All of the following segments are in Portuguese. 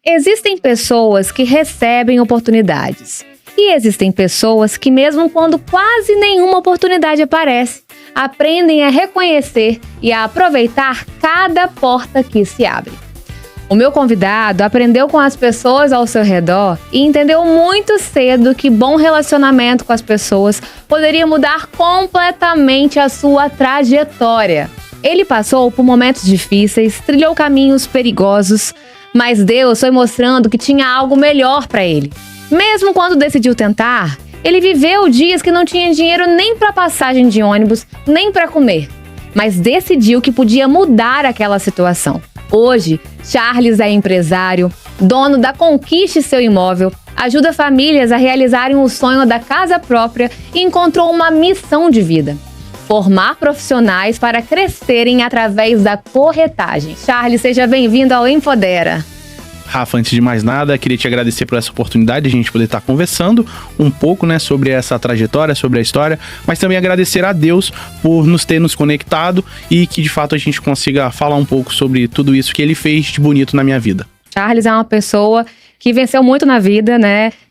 Existem pessoas que recebem oportunidades. E existem pessoas que, mesmo quando quase nenhuma oportunidade aparece, aprendem a reconhecer e a aproveitar cada porta que se abre. O meu convidado aprendeu com as pessoas ao seu redor e entendeu muito cedo que bom relacionamento com as pessoas poderia mudar completamente a sua trajetória. Ele passou por momentos difíceis, trilhou caminhos perigosos, mas Deus foi mostrando que tinha algo melhor para ele. Mesmo quando decidiu tentar, ele viveu dias que não tinha dinheiro nem para passagem de ônibus, nem para comer. Mas decidiu que podia mudar aquela situação. Hoje, Charles é empresário, dono da Conquiste Seu Imóvel, ajuda famílias a realizarem o sonho da casa própria e encontrou uma missão de vida: formar profissionais para crescerem através da corretagem. Charles, seja bem-vindo ao Empodera. Rafa, antes de mais nada, queria te agradecer por essa oportunidade de a gente poder estar conversando um pouco, sobre essa trajetória, sobre a história, mas também agradecer a Deus por nos conectado e que de fato a gente consiga falar um pouco sobre tudo isso que ele fez de bonito na minha vida. Charles é uma pessoa que venceu muito na vida,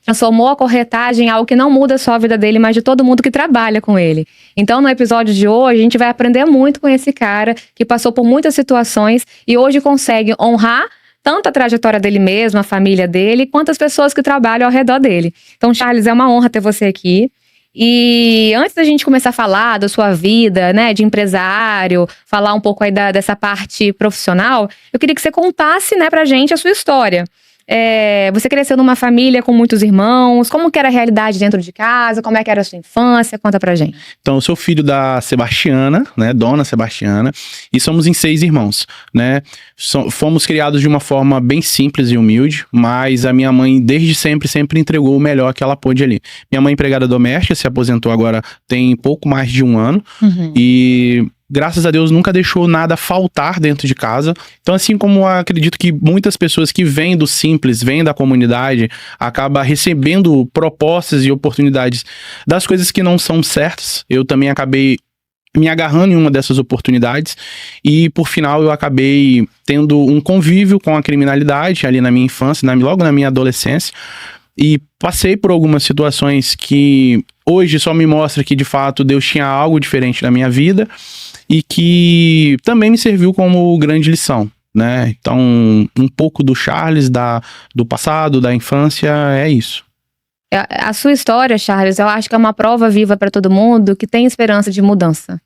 Transformou a corretagem em algo que não muda só a vida dele, mas de todo mundo que trabalha com ele. Então, no episódio de hoje, a gente vai aprender muito com esse cara que passou por muitas situações e hoje consegue honrar tanto a trajetória dele mesmo, a família dele, quanto as pessoas que trabalham ao redor dele. Então, Charles, é uma honra ter você aqui. E antes da gente começar a falar da sua vida, de empresário, falar um pouco aí dessa parte profissional, eu queria que você contasse, pra gente a sua história. Você cresceu numa família com muitos irmãos, como que era a realidade dentro de casa, como é que era a sua infância? Conta pra gente. Então, eu sou filho da Sebastiana, Dona Sebastiana, e somos em 6 irmãos, Fomos criados de uma forma bem simples e humilde, mas a minha mãe desde sempre entregou o melhor que ela pôde ali. Minha mãe é empregada doméstica, se aposentou agora tem pouco mais de 1 ano, e graças a Deus nunca deixou nada faltar dentro de casa. Então, assim como eu acredito que muitas pessoas que vêm do simples, vêm da comunidade, acabam recebendo propostas e oportunidades das coisas que não são certas, eu também acabei me agarrando em uma dessas oportunidades e, por final, eu acabei tendo um convívio com a criminalidade ali na minha infância, logo na minha adolescência, e passei por algumas situações que hoje só me mostra que, de fato, Deus tinha algo diferente na minha vida e que também me serviu como grande lição, Então, um pouco do Charles, do passado, da infância, é isso. A sua história, Charles, eu acho que é uma prova viva para todo mundo que tem esperança de mudança.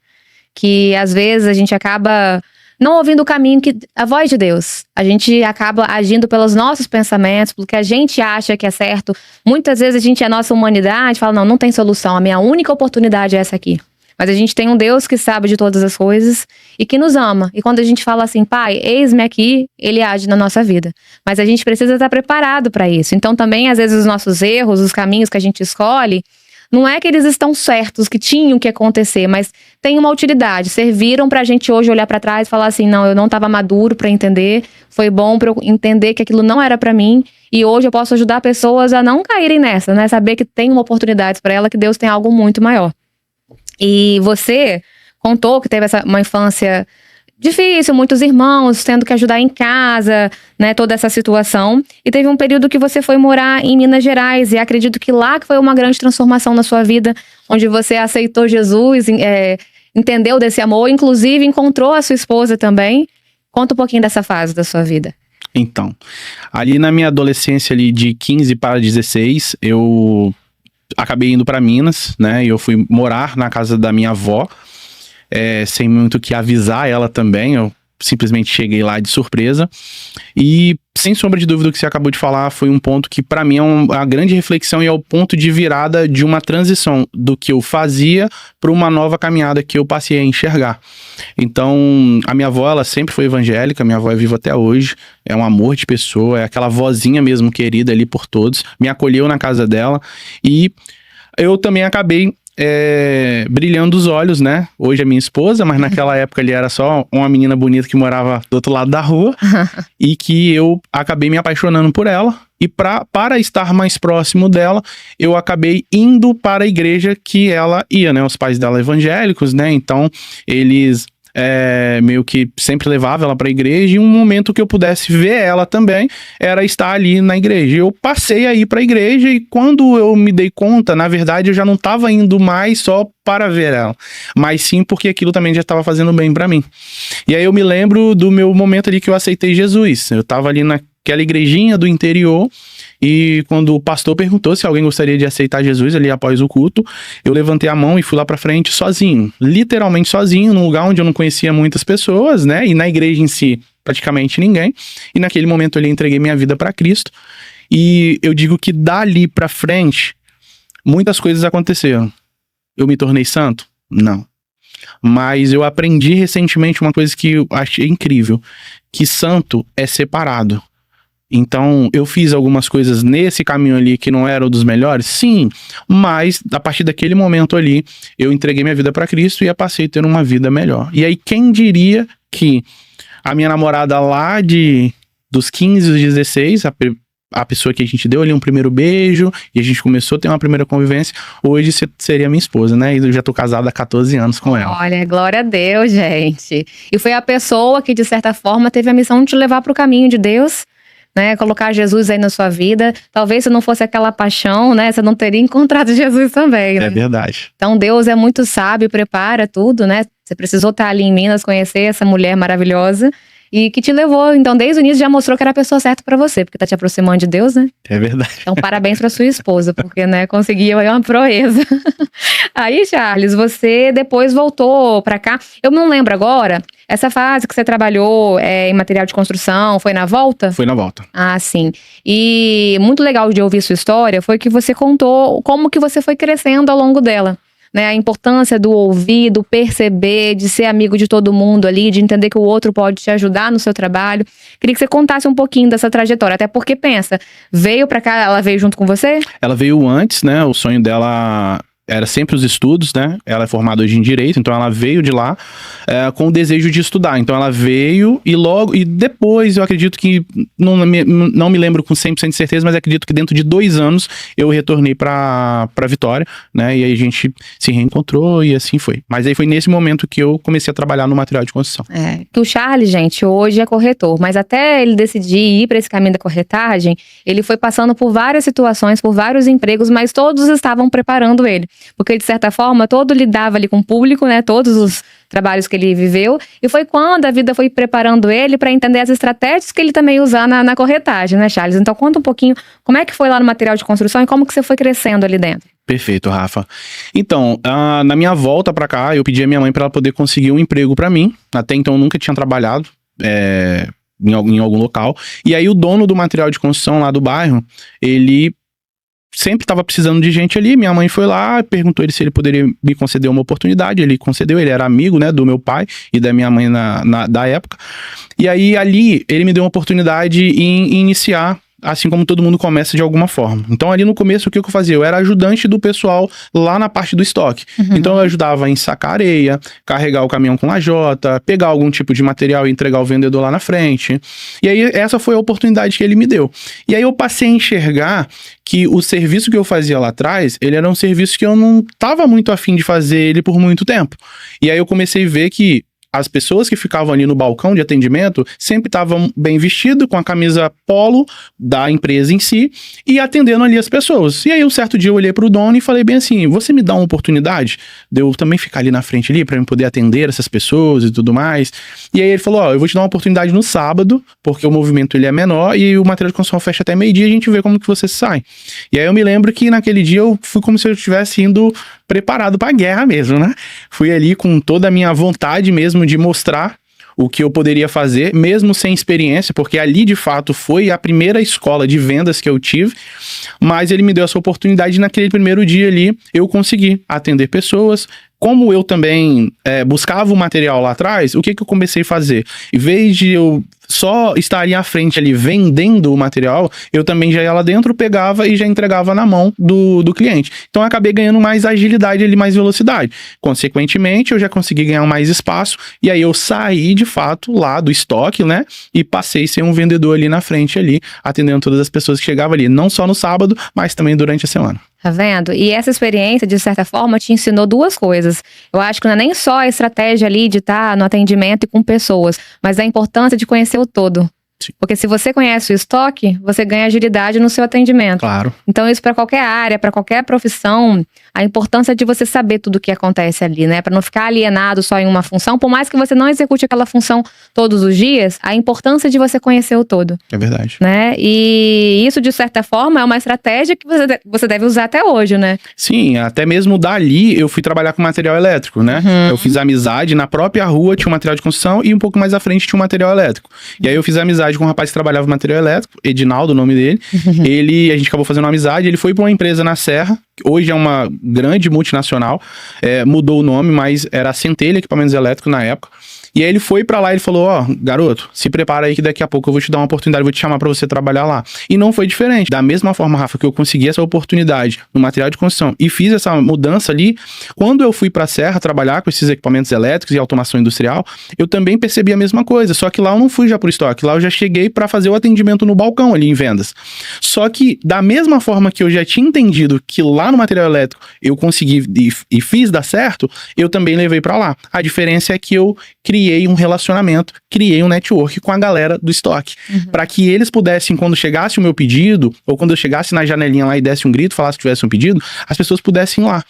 Que, às vezes, a gente acaba não ouvindo o caminho, a voz de Deus. A gente acaba agindo pelos nossos pensamentos, pelo que a gente acha que é certo. Muitas vezes a nossa humanidade fala, não tem solução, a minha única oportunidade é essa aqui. Mas a gente tem um Deus que sabe de todas as coisas e que nos ama. E quando a gente fala assim, Pai, eis-me aqui, Ele age na nossa vida. Mas a gente precisa estar preparado para isso. Então também, às vezes, os nossos erros, os caminhos que a gente escolhe, não é que eles estão certos, que tinham que acontecer, mas tem uma utilidade. Serviram pra gente hoje olhar pra trás e falar assim, não, eu não estava maduro para entender, foi bom para eu entender que aquilo não era para mim. E hoje eu posso ajudar pessoas a não caírem nessa, Saber que tem uma oportunidade para ela, que Deus tem algo muito maior. E você contou que teve uma infância difícil, muitos irmãos, tendo que ajudar em casa, toda essa situação. E teve um período que você foi morar em Minas Gerais, e acredito que lá que foi uma grande transformação na sua vida, onde você aceitou Jesus, entendeu desse amor, inclusive encontrou a sua esposa também. Conta um pouquinho dessa fase da sua vida. Então, ali na minha adolescência ali de 15 para 16, eu acabei indo para Minas, e eu fui morar na casa da minha avó, sem muito que avisar ela também. Eu simplesmente cheguei lá de surpresa e, sem sombra de dúvida, o que você acabou de falar foi um ponto que para mim é uma grande reflexão e é o ponto de virada de uma transição do que eu fazia para uma nova caminhada que eu passei a enxergar. Então, a minha avó, ela sempre foi evangélica, minha avó é viva até hoje, é um amor de pessoa, é aquela vozinha mesmo querida ali por todos, me acolheu na casa dela e eu também acabei brilhando os olhos, Hoje é minha esposa, mas naquela época ele era só uma menina bonita que morava do outro lado da rua e que eu acabei me apaixonando por ela. E para estar mais próximo dela, eu acabei indo para a igreja que ela ia, Os pais dela evangélicos, Então, eles meio que sempre levava ela pra igreja, e um momento que eu pudesse ver ela também era estar ali na igreja. Eu passei a ir pra igreja, e quando eu me dei conta, na verdade eu já não tava indo mais só para ver ela, mas sim porque aquilo também já estava fazendo bem pra mim. E aí eu me lembro do meu momento ali que eu aceitei Jesus. Eu tava ali naquela igrejinha do interior, e quando o pastor perguntou se alguém gostaria de aceitar Jesus ali após o culto, eu levantei a mão e fui lá pra frente sozinho, literalmente sozinho, num lugar onde eu não conhecia muitas pessoas, né? E na igreja em si, praticamente ninguém. E naquele momento eu entreguei minha vida pra Cristo. E eu digo que dali pra frente, muitas coisas aconteceram. Eu me tornei santo? Não. Mas eu aprendi recentemente uma coisa que eu achei incrível, que santo é separado. Então, eu fiz algumas coisas nesse caminho ali que não eram dos melhores, sim, mas a partir daquele momento ali, eu entreguei minha vida para Cristo e passei a ter uma vida melhor. E aí, quem diria que a minha namorada lá dos 15 aos 16, a pessoa que a gente deu ali um primeiro beijo e a gente começou a ter uma primeira convivência, hoje seria minha esposa, né? E eu já tô casado há 14 anos com ela. Olha, glória a Deus, gente. E foi a pessoa que, de certa forma, teve a missão de te levar para o caminho de Deus, né? Colocar Jesus aí na sua vida. Talvez se não fosse aquela paixão, né? Você não teria encontrado Jesus também, né? É verdade. Então Deus é muito sábio, prepara tudo, né? Você precisou estar ali em Minas, conhecer essa mulher maravilhosa e que te levou, então desde o início já mostrou que era a pessoa certa pra você, porque tá te aproximando de Deus, né? É verdade. Então parabéns pra sua esposa, porque, né, conseguiu aí uma proeza. Aí, Charles, você depois voltou pra cá. Eu não lembro agora, essa fase que você trabalhou em material de construção, foi na volta? Foi na volta. Ah, sim. E muito legal de ouvir sua história foi que você contou como que você foi crescendo ao longo dela. Né, a importância do ouvir, do perceber, de ser amigo de todo mundo ali, de entender que o outro pode te ajudar no seu trabalho. Queria que você contasse um pouquinho dessa trajetória, até porque pensa, veio pra cá, ela veio junto com você? Ela veio antes, né? O sonho dela era sempre os estudos, né? Ela é formada hoje em Direito, então ela veio de lá com o desejo de estudar. Então ela veio e depois eu acredito que, não me lembro com 100% de certeza, mas acredito que dentro de 2 anos eu retornei pra Vitória, né? E aí a gente se reencontrou e assim foi. Mas aí foi nesse momento que eu comecei a trabalhar no material de construção. Que o Charles, gente, hoje é corretor, mas até ele decidir ir para esse caminho da corretagem, ele foi passando por várias situações, por vários empregos, mas todos estavam preparando ele. Porque, de certa forma, todo lidava ali com o público, né? Todos os trabalhos que ele viveu. E foi quando a vida foi preparando ele para entender as estratégias que ele também usar na corretagem, né, Charles? Então, conta um pouquinho como é que foi lá no material de construção e como que você foi crescendo ali dentro. Perfeito, Rafa. Então, na minha volta pra cá, eu pedi a minha mãe para ela poder conseguir um emprego para mim. Até então, eu nunca tinha trabalhado em algum local. E aí, o dono do material de construção lá do bairro, ele sempre estava precisando de gente ali. Minha mãe foi lá, perguntou ele se ele poderia me conceder uma oportunidade. Ele concedeu, ele era amigo, né, do meu pai e da minha mãe da época. E aí, ali, ele me deu uma oportunidade em iniciar, assim como todo mundo começa de alguma forma. Então, ali no começo, o que eu fazia? Eu era ajudante do pessoal lá na parte do estoque. Uhum. Então, eu ajudava a ensacar areia, carregar o caminhão com lajota, pegar algum tipo de material e entregar ao vendedor lá na frente. E aí, essa foi a oportunidade que ele me deu. E aí, eu passei a enxergar que o serviço que eu fazia lá atrás, ele era um serviço que eu não estava muito afim de fazer ele por muito tempo. E aí, eu comecei a ver que as pessoas que ficavam ali no balcão de atendimento sempre estavam bem vestidas, com a camisa polo da empresa em si, e atendendo ali as pessoas. E aí, um certo dia, eu olhei pro dono e falei bem assim, você me dá uma oportunidade de eu também ficar ali na frente ali, pra eu poder atender essas pessoas e tudo mais? E aí, ele falou, eu vou te dar uma oportunidade no sábado, porque o movimento ele é menor e o material de construção fecha até meio-dia e a gente vê como que você sai. E aí, eu me lembro que naquele dia eu fui como se eu estivesse indo preparado pra guerra mesmo, né? Fui ali com toda a minha vontade mesmo de mostrar o que eu poderia fazer, mesmo sem experiência, porque ali, de fato, foi a primeira escola de vendas que eu tive, mas ele me deu essa oportunidade e naquele primeiro dia ali, eu consegui atender pessoas. Como eu também buscava o material lá atrás, o que eu comecei a fazer? Em vez de eu só estaria à frente ali vendendo o material, eu também já ia lá dentro, pegava e já entregava na mão do cliente. Então eu acabei ganhando mais agilidade ali, mais velocidade. Consequentemente, eu já consegui ganhar mais espaço e aí eu saí de fato lá do estoque, né? E passei a ser um vendedor ali na frente ali, atendendo todas as pessoas que chegavam ali, não só no sábado, mas também durante a semana. Tá vendo? E essa experiência, de certa forma, te ensinou duas coisas. Eu acho que não é nem só a estratégia ali de estar no atendimento e com pessoas, mas a importância de conhecer o todo. Sim. Porque se você conhece o estoque, você ganha agilidade no seu atendimento. Claro. Então isso para qualquer área, para qualquer profissão, a importância de você saber tudo o que acontece ali, né? Para não ficar alienado só em uma função, por mais que você não execute aquela função todos os dias, a importância de você conhecer o todo. É verdade. Né? E isso, de certa forma, é uma estratégia que você deve usar até hoje, né? Sim, até mesmo dali eu fui trabalhar com material elétrico, né? Eu fiz amizade, na própria rua tinha um material de construção e um pouco mais à frente tinha um material elétrico. E aí eu fiz amizade com um rapaz que trabalhava no material elétrico, Edinaldo, o nome dele. A gente acabou fazendo uma amizade, ele foi para uma empresa na Serra, que hoje é uma grande multinacional, mudou o nome, mas era a Centelha Equipamentos Elétricos na época. E aí ele foi pra lá e ele falou, ó, garoto, se prepara aí que daqui a pouco eu vou te dar uma oportunidade, vou te chamar pra você trabalhar lá. E não foi diferente. Da mesma forma, Rafa, que eu consegui essa oportunidade no material de construção e fiz essa mudança ali, quando eu fui pra Serra trabalhar com esses equipamentos elétricos e automação industrial, eu também percebi a mesma coisa, só que lá eu não fui já pro estoque, lá eu já cheguei pra fazer o atendimento no balcão ali em vendas. Só que da mesma forma que eu já tinha entendido que lá no material elétrico eu consegui e fiz dar certo, eu também levei pra lá. A diferença é que eu criei um relacionamento, criei um network com a galera do estoque, para que eles pudessem, quando chegasse o meu pedido, ou quando eu chegasse na janelinha lá e desse um grito, falasse que tivesse um pedido, as pessoas pudessem ir lá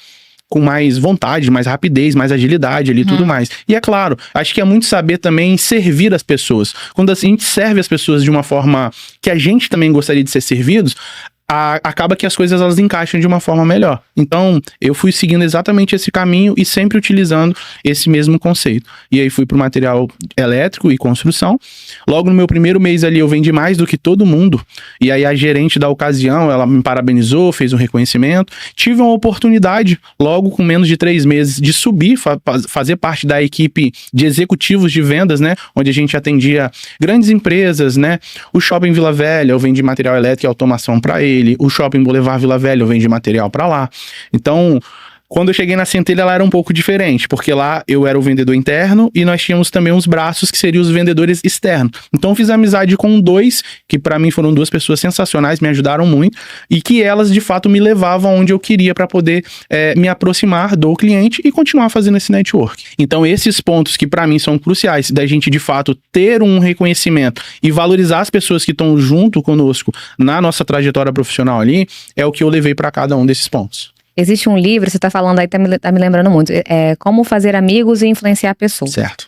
com mais vontade, mais rapidez, mais agilidade ali e tudo mais. E é claro, acho que é muito saber também servir as pessoas. Quando a gente serve as pessoas de uma forma que a gente também gostaria de ser servidos, acaba que as coisas elas encaixam de uma forma melhor. Então, eu fui seguindo exatamente esse caminho e sempre utilizando esse mesmo conceito. E aí fui pro material elétrico e construção. Logo no meu primeiro mês ali eu vendi mais do que todo mundo. E aí a gerente da ocasião, ela me parabenizou, fez um reconhecimento. Tive uma oportunidade, logo com menos de 3 meses, de subir, fazer parte da equipe de executivos de vendas, né? Onde a gente atendia grandes empresas, né? O Shopping Vila Velha, eu vendi material elétrico e automação para ele. O Shopping Boulevard Vila Velha, eu vendi material para lá. Então, quando eu cheguei na Centelha, ela era um pouco diferente, porque lá eu era o vendedor interno e nós tínhamos também uns braços que seriam os vendedores externos. Então, eu fiz amizade com 2, que para mim foram 2 pessoas sensacionais, me ajudaram muito, e que elas, de fato, me levavam onde eu queria para poder me aproximar do cliente e continuar fazendo esse network. Então, esses pontos que para mim são cruciais, da gente, de fato, ter um reconhecimento e valorizar as pessoas que estão junto conosco na nossa trajetória profissional ali, é o que eu levei para cada um desses pontos. Existe um livro, você tá falando aí, tá me lembrando muito, Como Fazer Amigos e Influenciar Pessoas. Certo.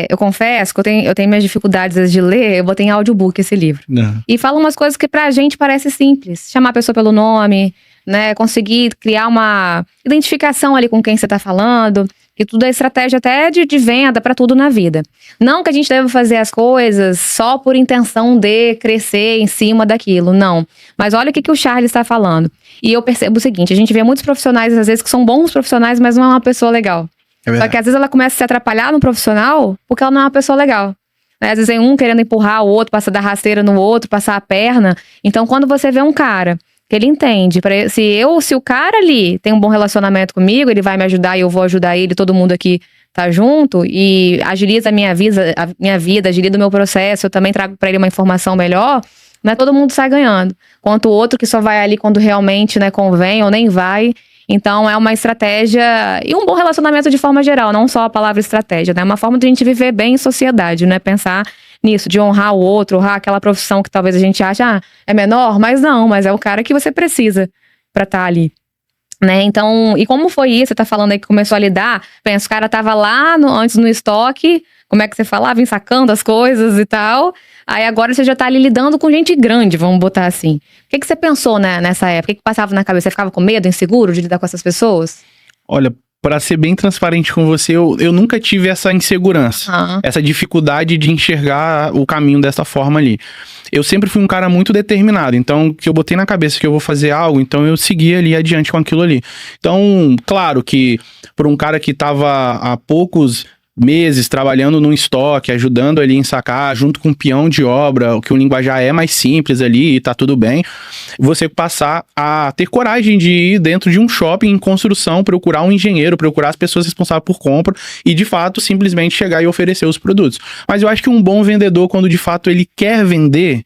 Eu confesso que eu tenho minhas dificuldades de ler, eu botei em audiobook esse livro. Não. E fala umas coisas que pra gente parece simples. Chamar a pessoa pelo nome, né? Conseguir criar uma identificação ali com quem você tá falando. Que tudo é estratégia até de venda pra tudo na vida. Não que a gente deva fazer as coisas só por intenção de crescer em cima daquilo, não. Mas olha o que o Charles está falando. E eu percebo o seguinte, a gente vê muitos profissionais, às vezes, que são bons profissionais, mas não é uma pessoa legal. Só que às vezes ela começa a se atrapalhar no profissional porque ela não é uma pessoa legal. Né? Às vezes tem um querendo empurrar o outro, passar da rasteira no outro, passar a perna. Então, quando você vê um cara que ele entende, se o cara ali tem um bom relacionamento comigo, ele vai me ajudar e eu vou ajudar ele, todo mundo aqui tá junto e agiliza a minha vida, agiliza o meu processo, eu também trago pra ele uma informação melhor, não é todo mundo sai ganhando. Quanto o outro que só vai ali quando realmente, né, convém ou nem vai. Então é uma estratégia e um bom relacionamento de forma geral, não só a palavra estratégia, né? É uma forma de a gente viver bem em sociedade, né? Pensar nisso, de honrar o outro, honrar aquela profissão que talvez a gente ache, é menor, mas não, mas é o cara que você precisa pra estar ali. Né? Então, e como foi isso? Você tá falando aí que começou a lidar, pensa, o cara tava lá antes no estoque, como é que você falava, ensacando as coisas e tal, aí agora você já tá ali lidando com gente grande, vamos botar assim. O que você pensou, né, nessa época? O que passava na cabeça? Você ficava com medo, inseguro de lidar com essas pessoas? Olha, para ser bem transparente com você, eu nunca tive essa insegurança, essa dificuldade de enxergar o caminho dessa forma ali. Eu sempre fui um cara muito determinado, então que eu botei na cabeça que eu vou fazer algo, então eu segui ali adiante com aquilo ali. Então, claro que por um cara que tava há poucos meses trabalhando num estoque, ajudando ali em sacar, junto com um peão de obra, que o linguajar é mais simples ali e tá tudo bem, você passar a ter coragem de ir dentro de um shopping em construção, procurar um engenheiro, procurar as pessoas responsáveis por compra e, de fato, simplesmente chegar e oferecer os produtos. Mas eu acho que um bom vendedor, quando de fato ele quer vender,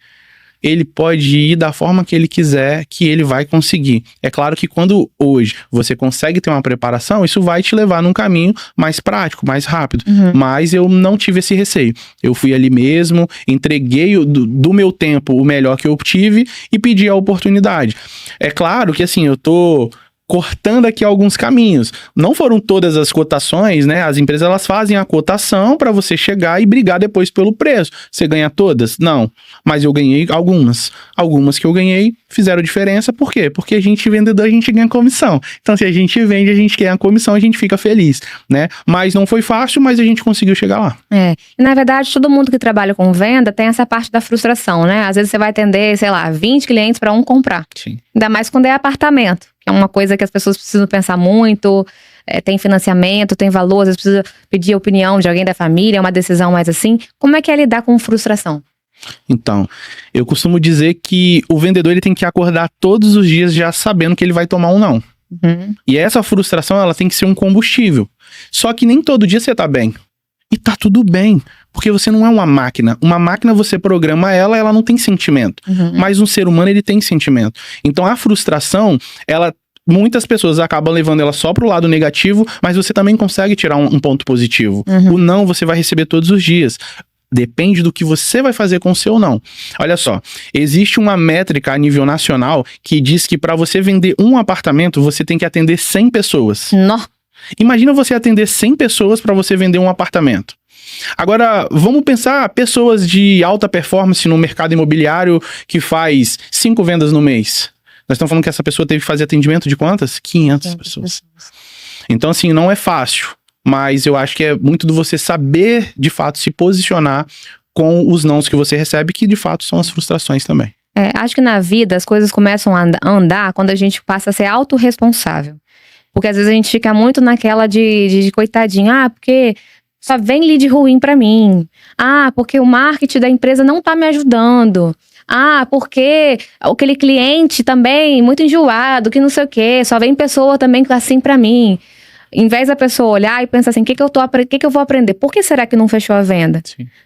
ele pode ir da forma que ele quiser, que ele vai conseguir. É claro que quando hoje você consegue ter uma preparação, isso vai te levar num caminho mais prático, mais rápido. Mas eu não tive esse receio. Eu fui ali mesmo, entreguei do meu tempo o melhor que eu tive e pedi a oportunidade. É claro que assim, eu tô cortando aqui alguns caminhos. Não foram todas as cotações, né? As empresas, elas fazem a cotação para você chegar e brigar depois pelo preço. Você ganha todas? Não. Mas eu ganhei algumas. Algumas que eu ganhei fizeram diferença. Por quê? Porque a gente vendedor, a gente ganha comissão. Então, se a gente vende, a gente ganha a comissão, a gente fica feliz, né? Mas não foi fácil, mas a gente conseguiu chegar lá. E na verdade, todo mundo que trabalha com venda tem essa parte da frustração, né? Às vezes você vai atender, sei lá, 20 clientes para um comprar. Sim. Ainda mais quando é apartamento, que é uma coisa que as pessoas precisam pensar muito, tem financiamento, tem valor, às vezes precisa pedir a opinião de alguém da família, é uma decisão mais assim. Como é que é lidar com frustração? Então, eu costumo dizer que o vendedor ele tem que acordar todos os dias já sabendo que ele vai tomar um não. E essa frustração, ela tem que ser um combustível. Só que nem todo dia você tá bem. E tá tudo bem, porque você não é uma máquina. Uma máquina, você programa ela, ela não tem sentimento. Mas um ser humano, ele tem sentimento. Então, a frustração, muitas pessoas acabam levando ela só pro lado negativo, mas você também consegue tirar um ponto positivo. O não, você vai receber todos os dias. Depende do que você vai fazer com o seu não. Olha só, existe uma métrica a nível nacional que diz que para você vender um apartamento, você tem que atender 100 pessoas. Imagina você atender 100 pessoas para você vender um apartamento. Agora, vamos pensar pessoas de alta performance no mercado imobiliário que faz 5 vendas no mês. Nós estamos falando que essa pessoa teve que fazer atendimento de quantas? 500 pessoas. Então, assim, não é fácil. Mas eu acho que é muito do você saber, de fato, se posicionar com os nãos que você recebe, que de fato são as frustrações também. Acho que na vida as coisas começam a andar quando a gente passa a ser autorresponsável. Porque às vezes a gente fica muito naquela de coitadinho. Porque só vem lead ruim pra mim. Porque o marketing da empresa não tá me ajudando. Porque aquele cliente também, muito enjoado, que não sei o quê. Só vem pessoa também assim pra mim. Em vez da pessoa olhar e pensar assim, o que que eu vou aprender? Por que será que não fechou a venda?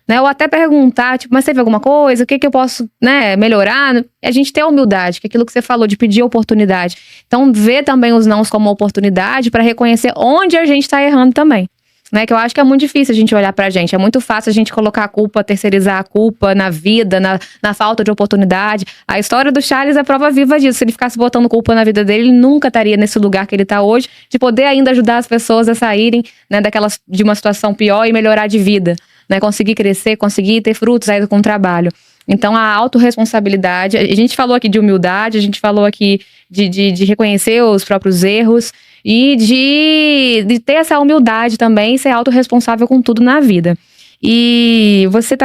Né? Ou até perguntar, mas teve alguma coisa? O que eu posso, melhorar? A gente ter a humildade, que é aquilo que você falou, de pedir oportunidade. Então, ver também os nãos como oportunidade para reconhecer onde a gente está errando também. Né, que eu acho que é muito difícil a gente olhar pra gente. É muito fácil a gente colocar a culpa, terceirizar a culpa na vida, na falta de oportunidade. A história do Charles é prova viva disso. Se ele ficasse botando culpa na vida dele, ele nunca estaria nesse lugar que ele tá hoje, de poder ainda ajudar as pessoas a saírem, né, de uma situação pior e melhorar de vida. Né, conseguir crescer, conseguir ter frutos aí com o trabalho. Então, a autorresponsabilidade, a gente falou aqui de humildade, a gente falou aqui de reconhecer os próprios erros e de ter essa humildade também e ser autorresponsável com tudo na vida. E você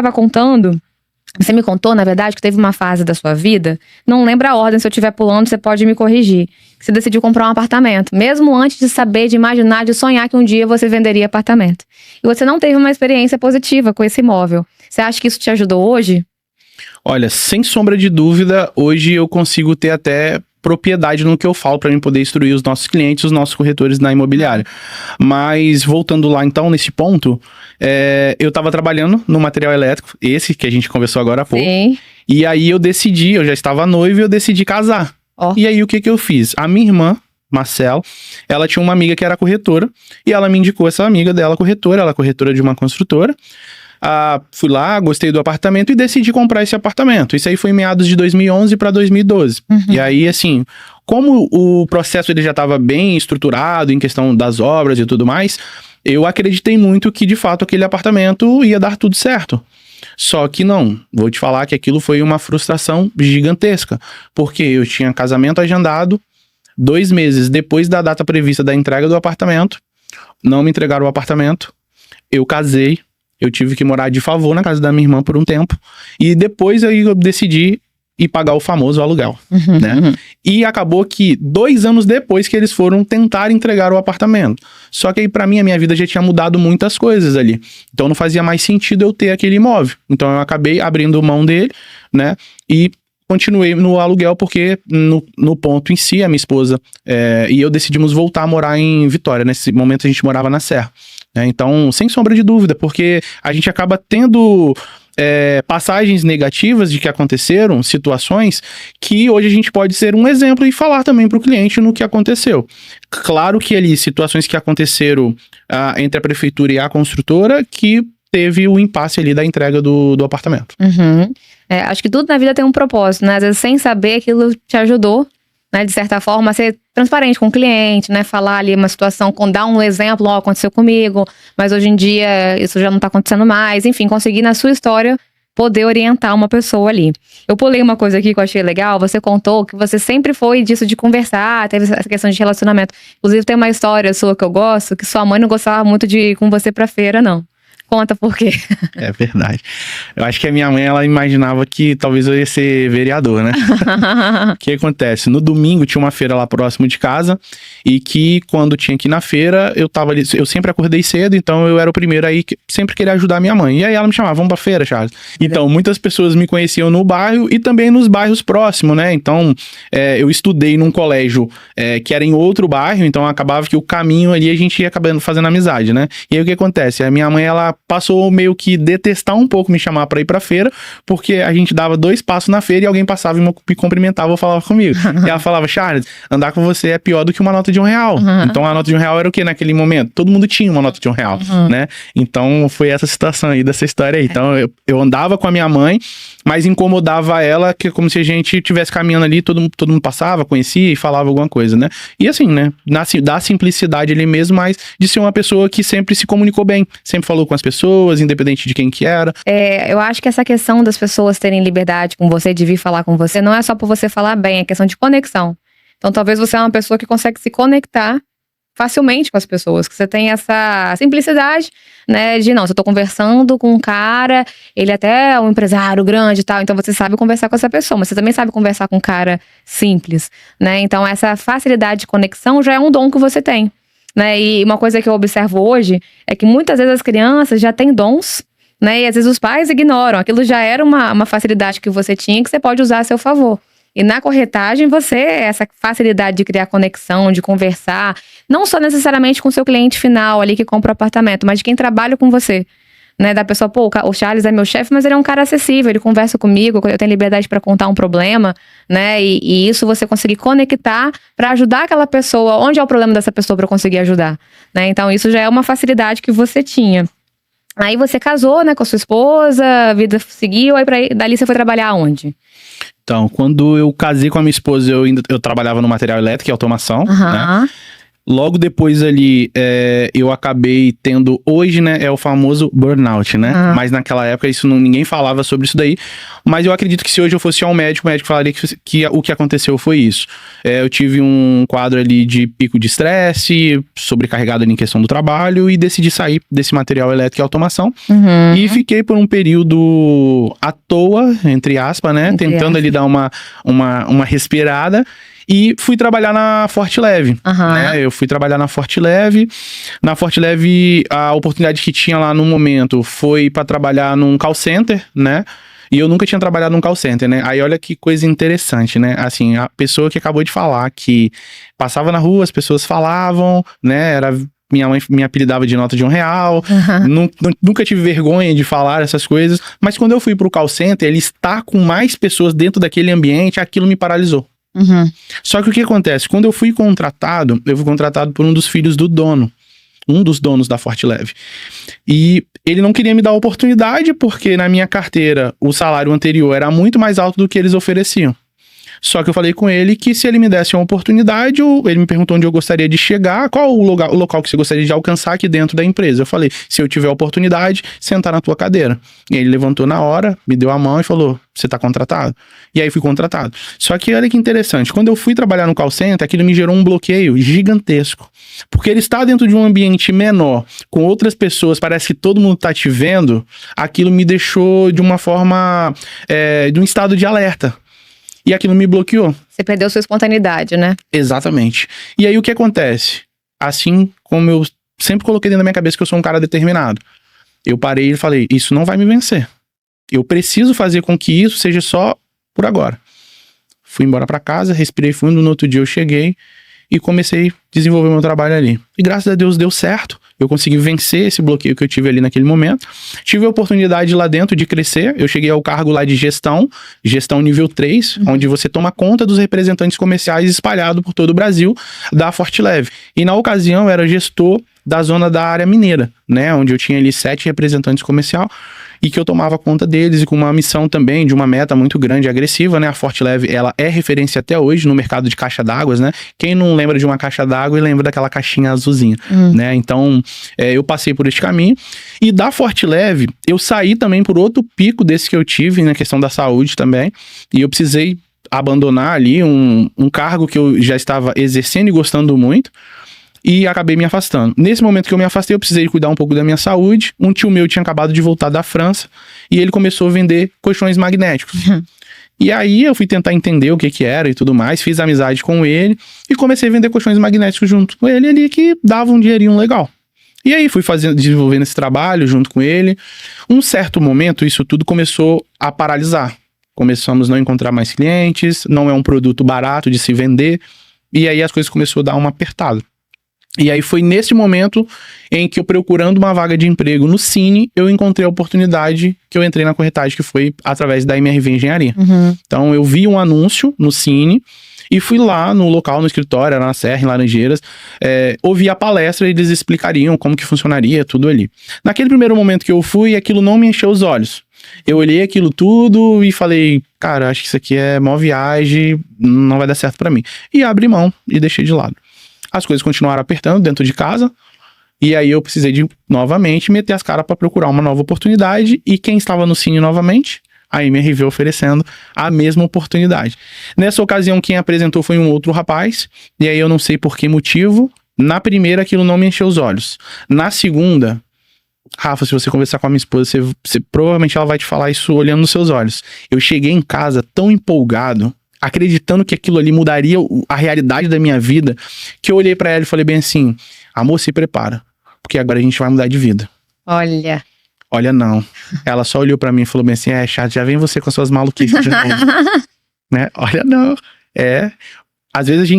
me contou, na verdade, que teve uma fase da sua vida, não lembro a ordem, se eu estiver pulando, você pode me corrigir, que você decidiu comprar um apartamento, mesmo antes de saber, de imaginar, de sonhar que um dia você venderia apartamento. E você não teve uma experiência positiva com esse imóvel. Você acha que isso te ajudou hoje? Olha, sem sombra de dúvida, hoje eu consigo ter até propriedade no que eu falo para mim poder instruir os nossos clientes, os nossos corretores na imobiliária. Mas voltando lá então nesse ponto, eu estava trabalhando no material elétrico, esse que a gente conversou agora há pouco. Sim. E aí eu já estava noivo e eu decidi casar. E aí o que eu fiz? A minha irmã, Marcela, ela tinha uma amiga que era corretora e ela me indicou essa amiga dela corretora, ela é corretora de uma construtora. Fui lá, gostei do apartamento e decidi comprar esse apartamento. Isso aí foi em meados de 2011 para 2012. E aí, assim, como o processo ele já estava bem estruturado em questão das obras e tudo mais, eu acreditei muito que, de fato, aquele apartamento ia dar tudo certo. Só que não, vou te falar que aquilo foi uma frustração gigantesca, porque eu tinha casamento agendado 2 meses depois da data prevista da entrega do apartamento, não me entregaram o apartamento, eu casei, eu tive que morar de favor na casa da minha irmã por um tempo. E depois aí eu decidi e pagar o famoso aluguel, né? E acabou que 2 anos depois que eles foram tentar entregar o apartamento. Só que aí pra mim, a minha vida já tinha mudado muitas coisas ali. Então não fazia mais sentido eu ter aquele imóvel. Então eu acabei abrindo mão dele, né? E continuei no aluguel porque no ponto em si, a minha esposa e eu decidimos voltar a morar em Vitória. Nesse momento a gente morava na Serra. Então, sem sombra de dúvida, porque a gente acaba tendo passagens negativas de que aconteceram, situações que hoje a gente pode ser um exemplo e falar também para o cliente no que aconteceu. Claro que ali, situações que aconteceram entre a prefeitura e a construtora, que teve o impasse ali da entrega do apartamento. Acho que tudo na vida tem um propósito, né? Às vezes, sem saber, aquilo te ajudou, né? De certa forma, a ser transparente com o cliente, né? Falar ali uma situação, dar um exemplo, ó, aconteceu comigo, mas hoje em dia isso já não tá acontecendo mais. Enfim, conseguir na sua história poder orientar uma pessoa ali. Eu pulei uma coisa aqui que eu achei legal. Você contou que você sempre foi disso de conversar, teve essa questão de relacionamento. Inclusive, tem uma história sua que eu gosto, que sua mãe não gostava muito de ir com você pra feira, não. Conta por quê. É verdade. Eu acho que a minha mãe, ela imaginava que talvez eu ia ser vereador, né? O que acontece? No domingo tinha uma feira lá próximo de casa e que quando tinha que ir na feira, eu tava ali, eu sempre acordei cedo, então eu era o primeiro aí que sempre queria ajudar a minha mãe. E aí ela me chamava, vamos pra feira, Charles. Então, muitas pessoas me conheciam no bairro e também nos bairros próximos, né? Então, eu estudei num colégio que era em outro bairro, então acabava que o caminho ali a gente ia acabando fazendo amizade, né? E aí o que acontece? A minha mãe, ela passou meio que detestar um pouco me chamar pra ir pra feira, porque a gente dava 2 passos na feira e alguém passava e me cumprimentava ou falava comigo. E ela falava, Charles, andar com você é pior do que uma nota de R$1. Então a nota de R$1 era o que naquele momento? Todo mundo tinha uma nota de R$1, né? Então foi essa situação aí, dessa história aí. Então eu andava com a minha mãe, mas incomodava ela, que é como se a gente estivesse caminhando ali, todo mundo passava, conhecia e falava alguma coisa, né? E assim, né? Da simplicidade ali mesmo, mas de ser uma pessoa que sempre se comunicou bem, sempre falou com as pessoas, independente de quem que era. Eu acho que essa questão das pessoas terem liberdade com você, de vir falar com você, não é só por você falar bem, é questão de conexão. Então talvez você é uma pessoa que consegue se conectar facilmente com as pessoas, que você tem essa simplicidade, né, de não, se eu tô conversando com um cara, ele até é um empresário grande e tal, então você sabe conversar com essa pessoa, mas você também sabe conversar com um cara simples, né, então essa facilidade de conexão já é um dom que você tem, né, e uma coisa que eu observo hoje é que muitas vezes as crianças já têm dons, né, e às vezes os pais ignoram, aquilo já era uma facilidade que você tinha que você pode usar a seu favor. E na corretagem, essa facilidade de criar conexão, de conversar, não só necessariamente com o seu cliente final ali que compra o apartamento, mas de quem trabalha com você, né? Da pessoa, pô, o Charles é meu chefe, mas ele é um cara acessível, ele conversa comigo, eu tenho liberdade para contar um problema, né? E isso você conseguir conectar para ajudar aquela pessoa, onde é o problema dessa pessoa para eu conseguir ajudar, né? Então isso já é uma facilidade que você tinha. Aí você casou, né, com a sua esposa, a vida seguiu, aí dali você foi trabalhar onde? Então, quando eu casei com a minha esposa, eu trabalhava no material elétrico e automação, né? Logo depois ali, eu acabei tendo, hoje, né, é o famoso burnout, né? Mas naquela época ninguém falava sobre isso daí. Mas eu acredito que se hoje eu fosse ao médico, o médico falaria que o que aconteceu foi isso. Eu tive um quadro ali de pico de estresse, sobrecarregado ali em questão do trabalho e decidi sair desse material elétrico e automação. E fiquei por um período à toa, entre aspas, né? Tentando ali dar uma respirada. E fui trabalhar na Forte Leve, né? Eu fui trabalhar na Forte Leve. Na Forte Leve, a oportunidade que tinha lá no momento foi para trabalhar num call center, né? E eu nunca tinha trabalhado num call center, né? Aí olha que coisa interessante, né? Assim, a pessoa que acabou de falar que passava na rua, as pessoas falavam, né? Minha mãe me apelidava de nota de R$1. Nunca tive vergonha de falar essas coisas. Mas quando eu fui pro call center, ele estar com mais pessoas dentro daquele ambiente, aquilo me paralisou. Só que o que acontece? Quando eu fui contratado por um dos filhos do dono, um dos donos da Forte Leve. E ele não queria me dar a oportunidade porque na minha carteira o salário anterior era muito mais alto do que eles ofereciam. Só que eu falei com ele que se ele me desse uma oportunidade, ele me perguntou onde eu gostaria de chegar, qual o local que você gostaria de alcançar aqui dentro da empresa. Eu falei, se eu tiver a oportunidade, sentar na tua cadeira. E ele levantou na hora, me deu a mão e falou, você tá contratado? E aí fui contratado. Só que olha que interessante, quando eu fui trabalhar no call center, aquilo me gerou um bloqueio gigantesco. Porque ele está dentro de um ambiente menor, com outras pessoas, parece que todo mundo tá te vendo, aquilo me deixou de uma forma, de um estado de alerta. E aquilo me bloqueou. Você perdeu sua espontaneidade, né? Exatamente. E aí o que acontece? Assim como eu sempre coloquei dentro da minha cabeça que eu sou um cara determinado. Eu parei e falei, isso não vai me vencer. Eu preciso fazer com que isso seja só por agora. Fui embora pra casa, respirei fundo, no outro dia eu cheguei e comecei a desenvolver meu trabalho ali. E graças a Deus deu certo. Eu consegui vencer esse bloqueio que eu tive ali naquele momento. Tive a oportunidade lá dentro de crescer. Eu cheguei ao cargo lá de gestão nível 3, onde você toma conta dos representantes comerciais espalhados por todo o Brasil da Fortleve. E na ocasião eu era gestor da zona da área mineira, né? Onde eu tinha ali 7 representantes comerciais e que eu tomava conta deles e com uma missão também de uma meta muito grande e agressiva, né? A Fortleve, ela é referência até hoje no mercado de caixa d'água, né? Quem não lembra de uma caixa d'água e lembra daquela caixinha azulzinha, né? Então, eu passei por este caminho. E da Fortleve, eu saí também por outro pico desse que eu tive na questão da saúde também. E eu precisei abandonar ali um cargo que eu já estava exercendo e gostando muito. E acabei me afastando. Nesse momento que eu me afastei, eu precisei cuidar um pouco da minha saúde. Um tio meu tinha acabado de voltar da França e ele começou a vender colchões magnéticos. E aí eu fui tentar entender o que era e tudo mais, fiz amizade com ele e comecei a vender colchões magnéticos junto com ele ali, que dava um dinheirinho legal. E aí fui desenvolvendo esse trabalho junto com ele. Um certo momento, isso tudo começou a paralisar. Começamos a não encontrar mais clientes, não é um produto barato de se vender. E aí as coisas começaram a dar uma apertada. E aí foi nesse momento em que eu, procurando uma vaga de emprego no Cine, eu encontrei a oportunidade que eu entrei na corretagem, que foi através da MRV Engenharia. Então eu vi um anúncio no Cine e fui lá no local, no escritório, era na Serra, em Laranjeiras, ouvi a palestra e eles explicariam como que funcionaria tudo ali. Naquele primeiro momento que eu fui, aquilo não me encheu os olhos. Eu olhei aquilo tudo e falei, cara, acho que isso aqui é mó viagem, não vai dar certo pra mim. E abri mão e deixei de lado. As coisas continuaram apertando dentro de casa. E aí eu precisei de, novamente, meter as caras para procurar uma nova oportunidade. E quem estava no Cine novamente? A MRV oferecendo a mesma oportunidade. Nessa ocasião, quem apresentou foi um outro rapaz. E aí eu não sei por que motivo. Na primeira, aquilo não me encheu os olhos. Na segunda, Rafa, se você conversar com a minha esposa, provavelmente ela vai te falar isso olhando nos seus olhos. Eu cheguei em casa tão empolgado, acreditando que aquilo ali mudaria a realidade da minha vida, que eu olhei pra ela e falei bem assim, amor, se prepara, porque agora a gente vai mudar de vida. Olha não. Ela só olhou pra mim e falou bem assim, chato, já vem você com as suas maluquices de novo. Né? Olha não. Às vezes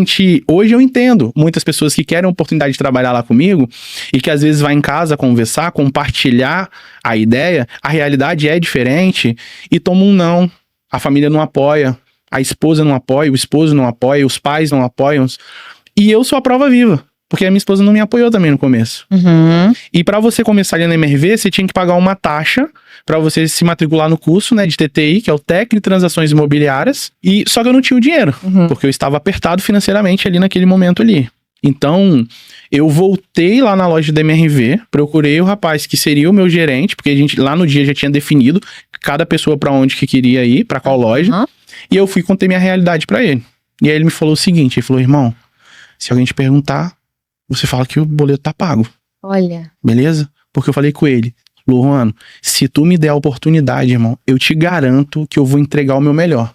hoje eu entendo muitas pessoas que querem a oportunidade de trabalhar lá comigo e que às vezes vai em casa conversar, compartilhar a ideia, a realidade é diferente e toma um não. A família não apoia. A esposa não apoia, o esposo não apoia, os pais não apoiam. E eu sou a prova viva, porque a minha esposa não me apoiou também no começo. E para você começar ali na MRV, você tinha que pagar uma taxa para você se matricular no curso, né, de TTI, que é o Técnico de Transações Imobiliárias. E só que eu não tinha o dinheiro, porque eu estava apertado financeiramente ali naquele momento ali. Então, eu voltei lá na loja da MRV, procurei o rapaz que seria o meu gerente, porque a gente lá no dia já tinha definido cada pessoa para onde que queria ir, para qual loja. E eu fui contar minha realidade pra ele. E aí ele me falou o seguinte, ele falou, irmão, se alguém te perguntar, você fala que o boleto tá pago. Olha. Beleza? Porque eu falei com ele, Luano, se tu me der a oportunidade, irmão, eu te garanto que eu vou entregar o meu melhor.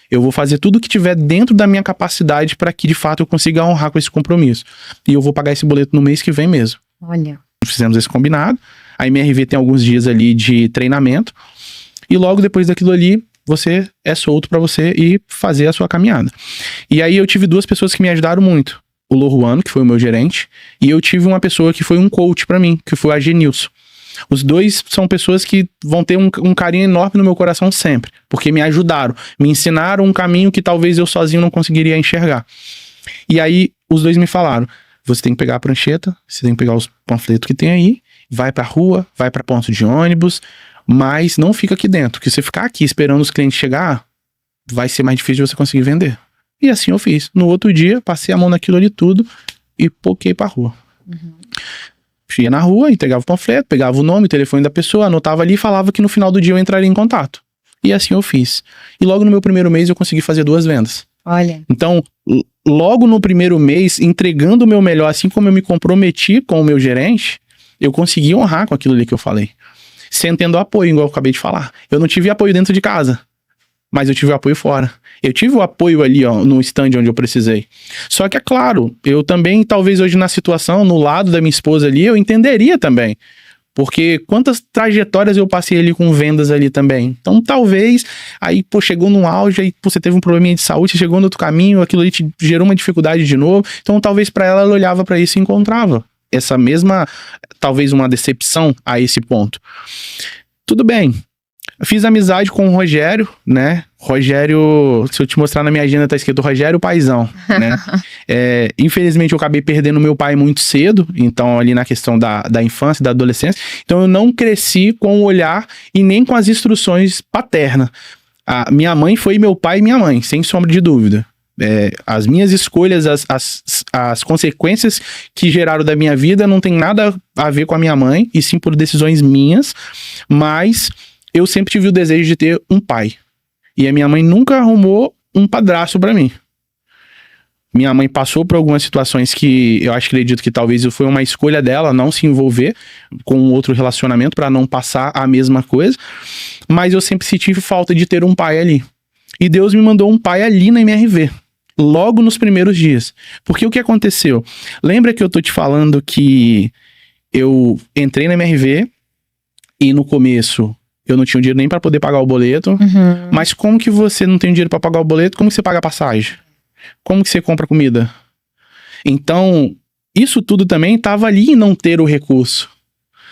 Eu vou fazer tudo o que tiver dentro da minha capacidade para que, de fato, eu consiga honrar com esse compromisso. E eu vou pagar esse boleto no mês que vem mesmo. Olha. Fizemos esse combinado. A MRV tem alguns dias ali de treinamento. E logo depois daquilo ali, você é solto para você ir fazer a sua caminhada. E aí eu tive 2 pessoas que me ajudaram muito. O Loruano, que foi o meu gerente, e eu tive uma pessoa que foi um coach para mim, que foi a Genilson. Os 2 são pessoas que vão ter um carinho enorme no meu coração sempre, porque me ajudaram, me ensinaram um caminho que talvez eu sozinho não conseguiria enxergar. E aí os 2 me falaram, você tem que pegar a prancheta, você tem que pegar os panfletos que tem aí, vai pra rua, vai pra ponto de ônibus, mas não fica aqui dentro, porque se você ficar aqui esperando os clientes chegar, vai ser mais difícil de você conseguir vender. E assim eu fiz. No outro dia, passei a mão naquilo ali tudo e poquei pra rua. Ia na rua, entregava o panfleto, pegava o nome, o telefone da pessoa, anotava ali e falava que no final do dia eu entraria em contato. E assim eu fiz. E logo no meu primeiro mês eu consegui fazer 2 vendas. Olha. Então, logo no primeiro mês, entregando o meu melhor, assim como eu me comprometi com o meu gerente, eu consegui honrar com aquilo ali que eu falei. Sem tendo apoio, igual eu acabei de falar. Eu não tive apoio dentro de casa. mas eu tive o apoio fora. Eu tive o apoio ali, ó, no stand onde eu precisei. Só que é claro, eu também, talvez hoje na situação, no lado da minha esposa ali, eu entenderia também. Porque quantas trajetórias eu passei ali com vendas ali também. Então, talvez, aí, pô, chegou num auge, aí pô, você teve um probleminha de saúde, você chegou no outro caminho, aquilo ali te gerou uma dificuldade de novo. Então, talvez para ela olhava para isso e encontrava essa mesma, talvez uma decepção a esse ponto. Tudo bem. Eu fiz amizade com o Rogério, né? Rogério, se eu te mostrar na minha agenda, tá escrito Rogério Paizão, né? Infelizmente, eu acabei perdendo meu pai muito cedo, então ali na questão da infância, da adolescência. Então, eu não cresci com o olhar e nem com as instruções paternas. A minha mãe foi meu pai e minha mãe, sem sombra de dúvida. As minhas escolhas, as consequências que geraram da minha vida não tem nada a ver com a minha mãe, e sim por decisões minhas, mas eu sempre tive o desejo de ter um pai. E a minha mãe nunca arrumou um padrasto pra mim. Minha mãe passou por algumas situações que eu acredito que talvez foi uma escolha dela não se envolver com outro relacionamento pra não passar a mesma coisa. Mas eu sempre senti falta de ter um pai ali. E Deus me mandou um pai ali na MRV. Logo nos primeiros dias. Porque o que aconteceu? Lembra que eu tô te falando que eu entrei na MRV e no começo eu não tinha dinheiro nem pra poder pagar o boleto. Uhum. Mas como que você não tem dinheiro pra pagar o boleto? Como que você paga a passagem? Como que você compra comida? Então, isso tudo também tava ali em não ter o recurso.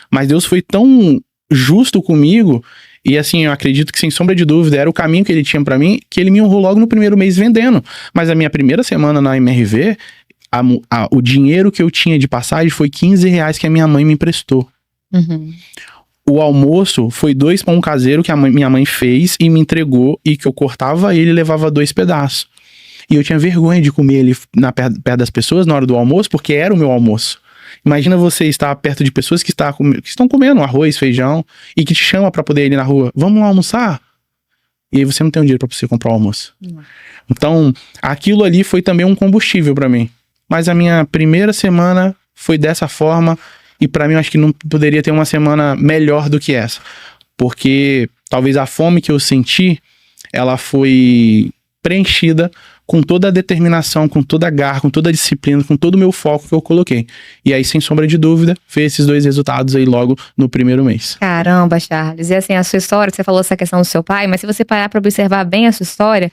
Mas Deus foi tão justo comigo, e assim, eu acredito que sem sombra de dúvida era o caminho que ele tinha pra mim, que ele me honrou logo no primeiro mês vendendo. Mas a minha primeira semana na MRV, o dinheiro que eu tinha de passagem foi R$15 que a minha mãe me emprestou. Uhum. O almoço foi 2 pão caseiro que minha mãe fez e me entregou, e que eu cortava ele e levava 2 pedaços. E eu tinha vergonha de comer ele perto das pessoas na hora do almoço, porque era o meu almoço. Imagina você estar perto de pessoas que estão comendo arroz, feijão, e que te chamam pra poder ir ali na rua. Vamos lá almoçar? E aí você não tem dinheiro pra você comprar o almoço. Então, aquilo ali foi também um combustível pra mim. Mas a minha primeira semana foi dessa forma. E pra mim, eu acho que não poderia ter uma semana melhor do que essa. Porque talvez a fome que eu senti, ela foi preenchida com toda a determinação, com toda a garra, com toda a disciplina, com todo o meu foco que eu coloquei. E aí, sem sombra de dúvida, fez esses 2 resultados aí logo no primeiro mês. Caramba, Charles. E assim, a sua história, você falou essa questão do seu pai, mas se você parar pra observar bem a sua história,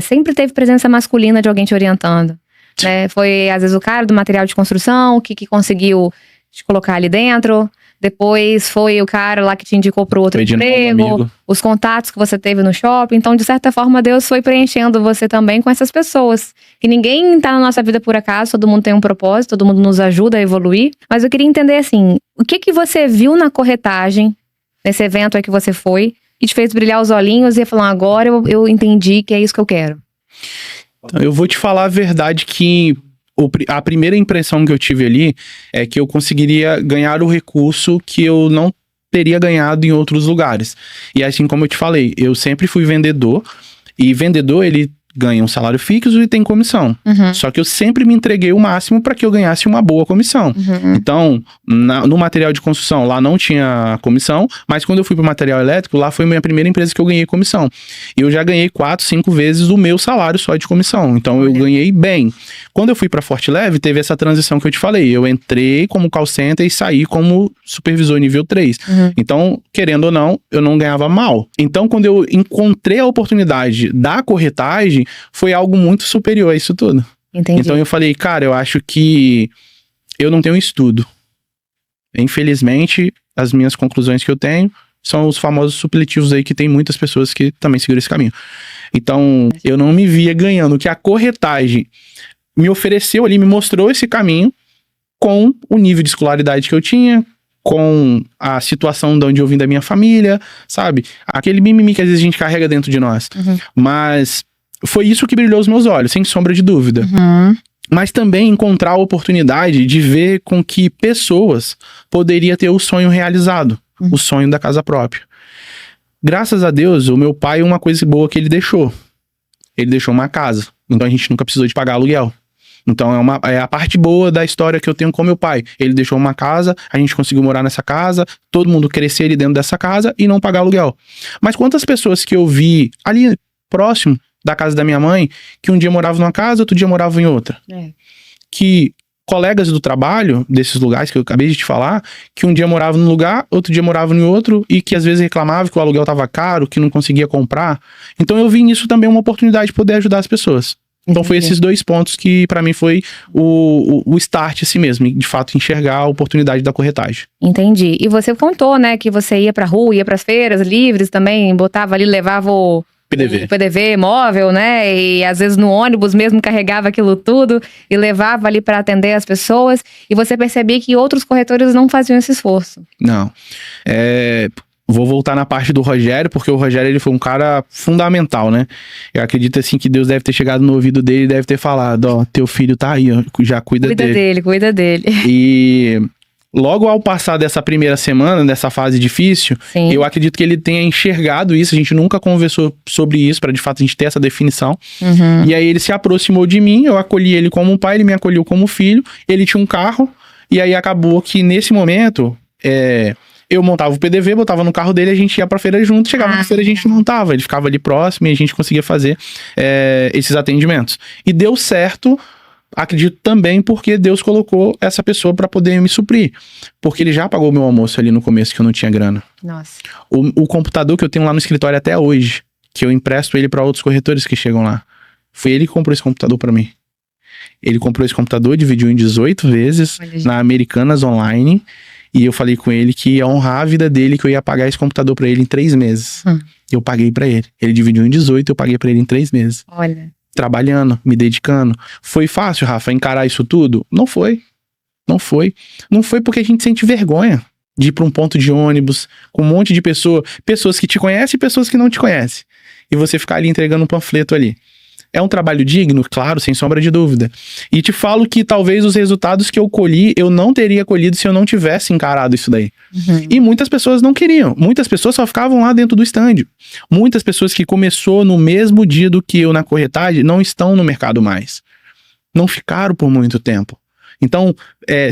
sempre teve presença masculina de alguém te orientando. Né? Foi, às vezes, o cara do material de construção que conseguiu te colocar ali dentro. Depois foi o cara lá que te indicou pro outro emprego, os contatos que você teve no shopping. Então, de certa forma, Deus foi preenchendo você também com essas pessoas. E ninguém tá na nossa vida por acaso, todo mundo tem um propósito, todo mundo nos ajuda a evoluir. Mas eu queria entender, assim, o que você viu na corretagem, nesse evento aí que você foi, e te fez brilhar os olhinhos e falar, agora eu entendi que é isso que eu quero. Então, eu vou te falar a verdade que a primeira impressão que eu tive ali é que eu conseguiria ganhar o recurso que eu não teria ganhado em outros lugares. E assim como eu te falei, eu sempre fui vendedor, e vendedor, ele ganha um salário fixo e tem comissão. Uhum. Só que eu sempre me entreguei o máximo para que eu ganhasse uma boa comissão. Uhum. Então, no material de construção, lá não tinha comissão, mas quando eu fui pro material elétrico, lá foi a minha primeira empresa que eu ganhei comissão. E eu já ganhei 4, 5 vezes o meu salário só de comissão. Então, eu ganhei bem. Quando eu fui pra Forteleve, teve essa transição que eu te falei. Eu entrei como call center e saí como supervisor nível 3. Uhum. Então, querendo ou não, eu não ganhava mal. Então, quando eu encontrei a oportunidade da corretagem, foi algo muito superior a isso tudo. Entendi. Então eu falei, cara, eu acho que eu não tenho estudo. Infelizmente, as minhas conclusões que eu tenho são os famosos supletivos aí, que tem muitas pessoas que também seguiram esse caminho. Então, eu não me via ganhando, que a corretagem me ofereceu ali, me mostrou esse caminho com o nível de escolaridade que eu tinha, com a situação de onde eu vim da minha família, sabe? Aquele mimimi que às vezes a gente carrega dentro de nós. Uhum. Mas foi isso que brilhou os meus olhos, sem sombra de dúvida. Uhum. Mas também encontrar a oportunidade de ver com que pessoas poderiam ter o sonho realizado, o sonho da casa própria. Graças a Deus, o meu pai, uma coisa boa que ele deixou uma casa. Então a gente nunca precisou de pagar aluguel. Então é a parte boa da história que eu tenho com meu pai. Ele deixou uma casa, a gente conseguiu morar nessa casa, todo mundo crescer ali dentro dessa casa e não pagar aluguel. Mas quantas pessoas que eu vi ali próximo da casa da minha mãe, que um dia moravam numa casa, outro dia moravam em outra. Que colegas do trabalho, desses lugares que eu acabei de te falar, que um dia moravam num lugar, outro dia moravam em outro, e que às vezes reclamavam que o aluguel estava caro, que não conseguia comprar. Então eu vi nisso também uma oportunidade de poder ajudar as pessoas. Então foi esses 2 pontos que pra mim foi o start assim mesmo, de fato enxergar a oportunidade da corretagem. Entendi. E você contou, né, que você ia pra rua, ia pras feiras livres também, botava ali, levava o PDV móvel, né, e às vezes no ônibus mesmo carregava aquilo tudo e levava ali pra atender as pessoas, e você percebia que outros corretores não faziam esse esforço. Não. Vou voltar na parte do Rogério, porque o Rogério ele foi um cara fundamental, né? Eu acredito assim que Deus deve ter chegado no ouvido dele e deve ter falado, ó, teu filho tá aí, ó, já cuida dele. Cuida dele. E logo ao passar dessa primeira semana, dessa fase difícil, Sim. Eu acredito que ele tenha enxergado isso, a gente nunca conversou sobre isso, pra de fato a gente ter essa definição. E aí ele se aproximou de mim, eu acolhi ele como um pai, ele me acolheu como filho, ele tinha um carro, e aí acabou que nesse momento, eu montava o PDV, botava no carro dele, a gente ia pra feira junto, chegava na feira a gente montava, ele ficava ali próximo e a gente conseguia fazer esses atendimentos. E deu certo, acredito também porque Deus colocou essa pessoa pra poder me suprir. Porque ele já pagou o meu almoço ali no começo, que eu não tinha grana. Nossa. O computador que eu tenho lá no escritório até hoje, que eu empresto ele pra outros corretores que chegam lá, foi ele que comprou esse computador pra mim. Ele comprou esse computador, dividiu em 18 vezes na Americanas Online. E eu falei com ele que ia honrar a vida dele, que eu ia pagar esse computador pra ele em 3 meses. Eu paguei pra ele. Ele dividiu em 18, eu paguei pra ele em 3 meses. Olha. Trabalhando, me dedicando. Foi fácil, Rafa, encarar isso tudo? Não foi. Não foi. Não foi porque a gente sente vergonha de ir pra um ponto de ônibus com um monte de pessoas que te conhecem e pessoas que não te conhecem. E você ficar ali entregando um panfleto ali. É um trabalho digno? Claro, sem sombra de dúvida. E te falo que talvez os resultados que eu colhi, eu não teria colhido se eu não tivesse encarado isso daí. E muitas pessoas não queriam. Muitas pessoas só ficavam lá dentro do stand. Muitas pessoas que começou no mesmo dia do que eu na corretagem não estão no mercado mais. Não ficaram por muito tempo. Então,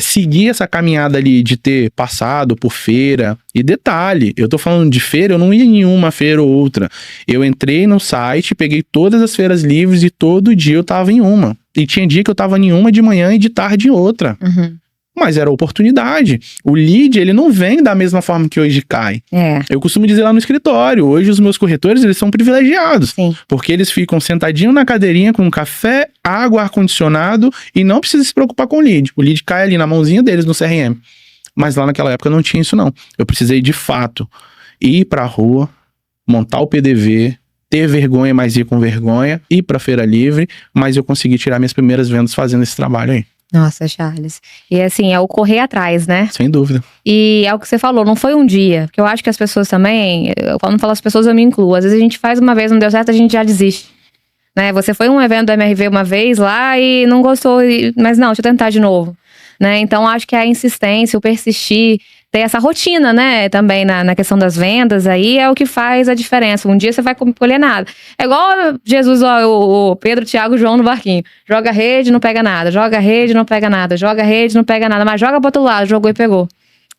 seguir essa caminhada ali de ter passado por feira, e detalhe, eu tô falando de feira, eu não ia em uma feira ou outra. Eu entrei no site, peguei todas as feiras livres e todo dia eu tava em uma. E tinha dia que eu tava em uma de manhã e de tarde em outra. Mas era oportunidade. O lead, ele não vem da mesma forma que hoje cai. Eu costumo dizer lá no escritório, hoje os meus corretores, eles são privilegiados. Sim. Porque eles ficam sentadinhos na cadeirinha com café, água, ar-condicionado e não precisa se preocupar com o lead. O lead cai ali na mãozinha deles no CRM. Mas lá naquela época não tinha isso não. Eu precisei de fato ir pra rua, montar o PDV, ter vergonha, mas ir com vergonha, ir pra feira livre, mas eu consegui tirar minhas primeiras vendas fazendo esse trabalho aí. Nossa, Charles. E assim, é o correr atrás, né? Sem dúvida. E é o que você falou, não foi um dia. Porque eu acho que as pessoas também, quando eu falo as pessoas, eu me incluo. Às vezes a gente faz uma vez, não deu certo, a gente já desiste. Né? Você foi um evento do MRV uma vez lá e não gostou, mas não, deixa eu tentar de novo. Né? Então acho que a insistência, o persistir, ter essa rotina, né, também na questão das vendas, aí é o que faz a diferença. Um dia você vai colher nada. É igual Jesus, ó, o Pedro, Tiago e João no barquinho. Joga rede, não pega nada. Joga rede, não pega nada. Joga rede, não pega nada. Mas joga pro outro lado, jogou e pegou.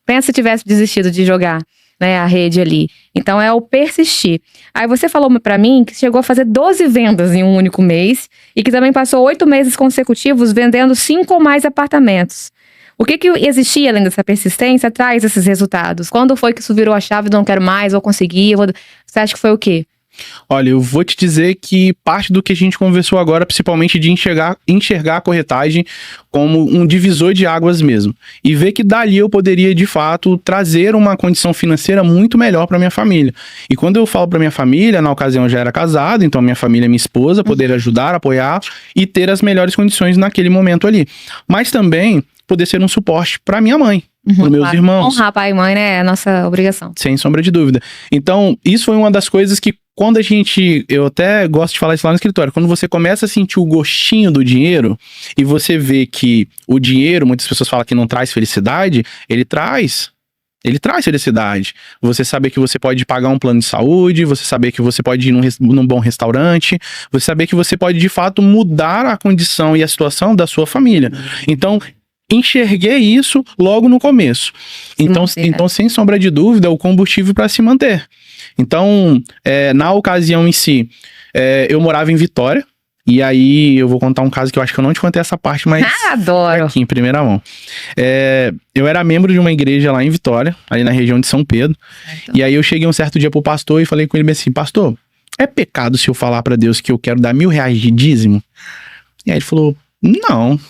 Pensa se tivesse desistido de jogar, né, a rede ali. Então é o persistir. Aí você falou pra mim que chegou a fazer 12 vendas em um único mês e que também passou 8 meses consecutivos vendendo 5 ou mais apartamentos. O que existia além dessa persistência atrás desses resultados? Quando foi que isso virou a chave, não quero mais, vou conseguir? Você acha que foi o quê? Olha, eu vou te dizer que parte do que a gente conversou agora, principalmente de enxergar a corretagem como um divisor de águas mesmo. E ver que dali eu poderia, de fato, trazer uma condição financeira muito melhor para minha família. E quando eu falo para minha família, na ocasião eu já era casado, então minha família e minha esposa poder ajudar, apoiar e ter as melhores condições naquele momento ali. Mas também poder ser um suporte para minha mãe, para meus irmãos. Honrar pai e mãe, né, é a nossa obrigação. Sem sombra de dúvida. Então, isso foi uma das coisas que quando a gente, eu até gosto de falar isso lá no escritório, quando você começa a sentir o gostinho do dinheiro e você vê que o dinheiro, muitas pessoas falam que não traz felicidade, ele traz. Ele traz felicidade. Você saber que você pode pagar um plano de saúde, você saber que você pode ir num bom restaurante, você saber que você pode, de fato, mudar a condição e a situação da sua família. Então, enxerguei isso logo no começo. Então, sem sombra de dúvida, é o combustível para se manter. Então, na ocasião em si, eu morava em Vitória. E aí, eu vou contar um caso que eu acho que eu não te contei essa parte, mas... Adoro! Aqui, em primeira mão. Eu era membro de uma igreja lá em Vitória, ali na região de São Pedro. Certo. E aí, eu cheguei um certo dia pro pastor e falei com ele bem assim, pastor, é pecado se eu falar pra Deus que eu quero dar R$1.000 de dízimo? E aí, ele falou, não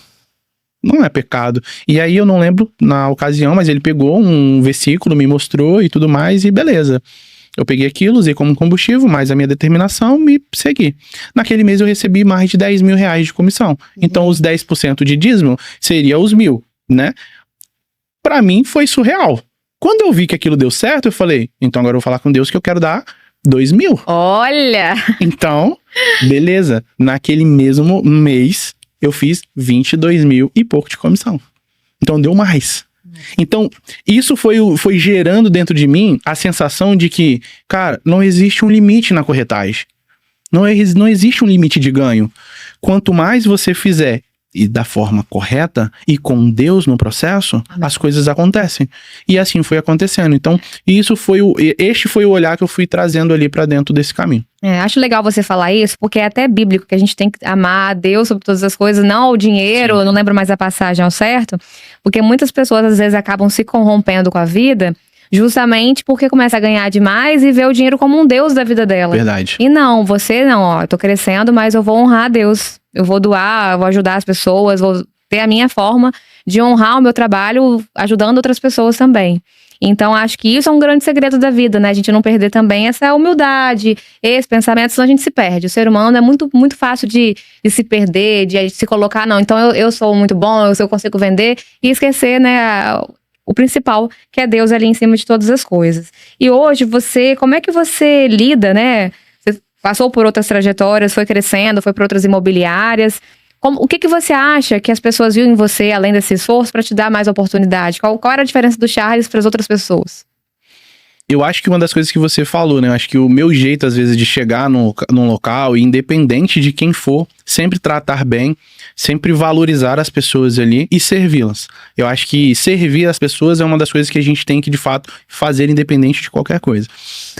é pecado. E aí, eu não lembro na ocasião, mas ele pegou um versículo, me mostrou e tudo mais, e beleza. Eu peguei aquilo, usei como combustível, mais a minha determinação, me segui. Naquele mês eu recebi mais de R$10.000 de comissão. Então, os 10% de dízimo seria os 1.000, né? Pra mim, foi surreal. Quando eu vi que aquilo deu certo, eu falei, então agora eu vou falar com Deus que eu quero dar 2.000. Olha! Então, beleza. Naquele mesmo mês, eu fiz 22.000 e pouco de comissão. Então, deu mais. Então, isso foi gerando dentro de mim a sensação de que, cara, não existe um limite na corretagem. Não existe um limite de ganho. Quanto mais você fizer e da forma correta e com Deus no processo, as coisas acontecem. E assim foi acontecendo. Então, este foi o olhar que eu fui trazendo ali pra dentro desse caminho. Acho legal você falar isso, porque é até bíblico que a gente tem que amar a Deus sobre todas as coisas, não ao dinheiro. Sim. Não lembro mais a passagem ao certo, porque muitas pessoas às vezes acabam se corrompendo com a vida, justamente porque começa a ganhar demais e vê o dinheiro como um Deus da vida dela. Verdade. E não, eu tô crescendo, mas eu vou honrar a Deus. Eu vou doar, eu vou ajudar as pessoas, vou ter a minha forma de honrar o meu trabalho ajudando outras pessoas também. Então, acho que isso é um grande segredo da vida, né? A gente não perder também essa humildade, esse pensamento, senão a gente se perde. O ser humano é muito, muito fácil de se perder, de se colocar, não, então eu sou muito bom, eu consigo vender, e esquecer, né, o principal, que é Deus ali em cima de todas as coisas. E hoje, como é que você lida, né? Você passou por outras trajetórias, foi crescendo, foi para outras imobiliárias. O que você acha que as pessoas viram em você, além desse esforço, para te dar mais oportunidade? Qual era a diferença do Charles para as outras pessoas? Eu acho que uma das coisas que você falou, né? Eu acho que o meu jeito, às vezes, de chegar num local, independente de quem for, sempre tratar bem, sempre valorizar as pessoas ali e servi-las. Eu acho que servir as pessoas é uma das coisas que a gente tem que, de fato, fazer independente de qualquer coisa.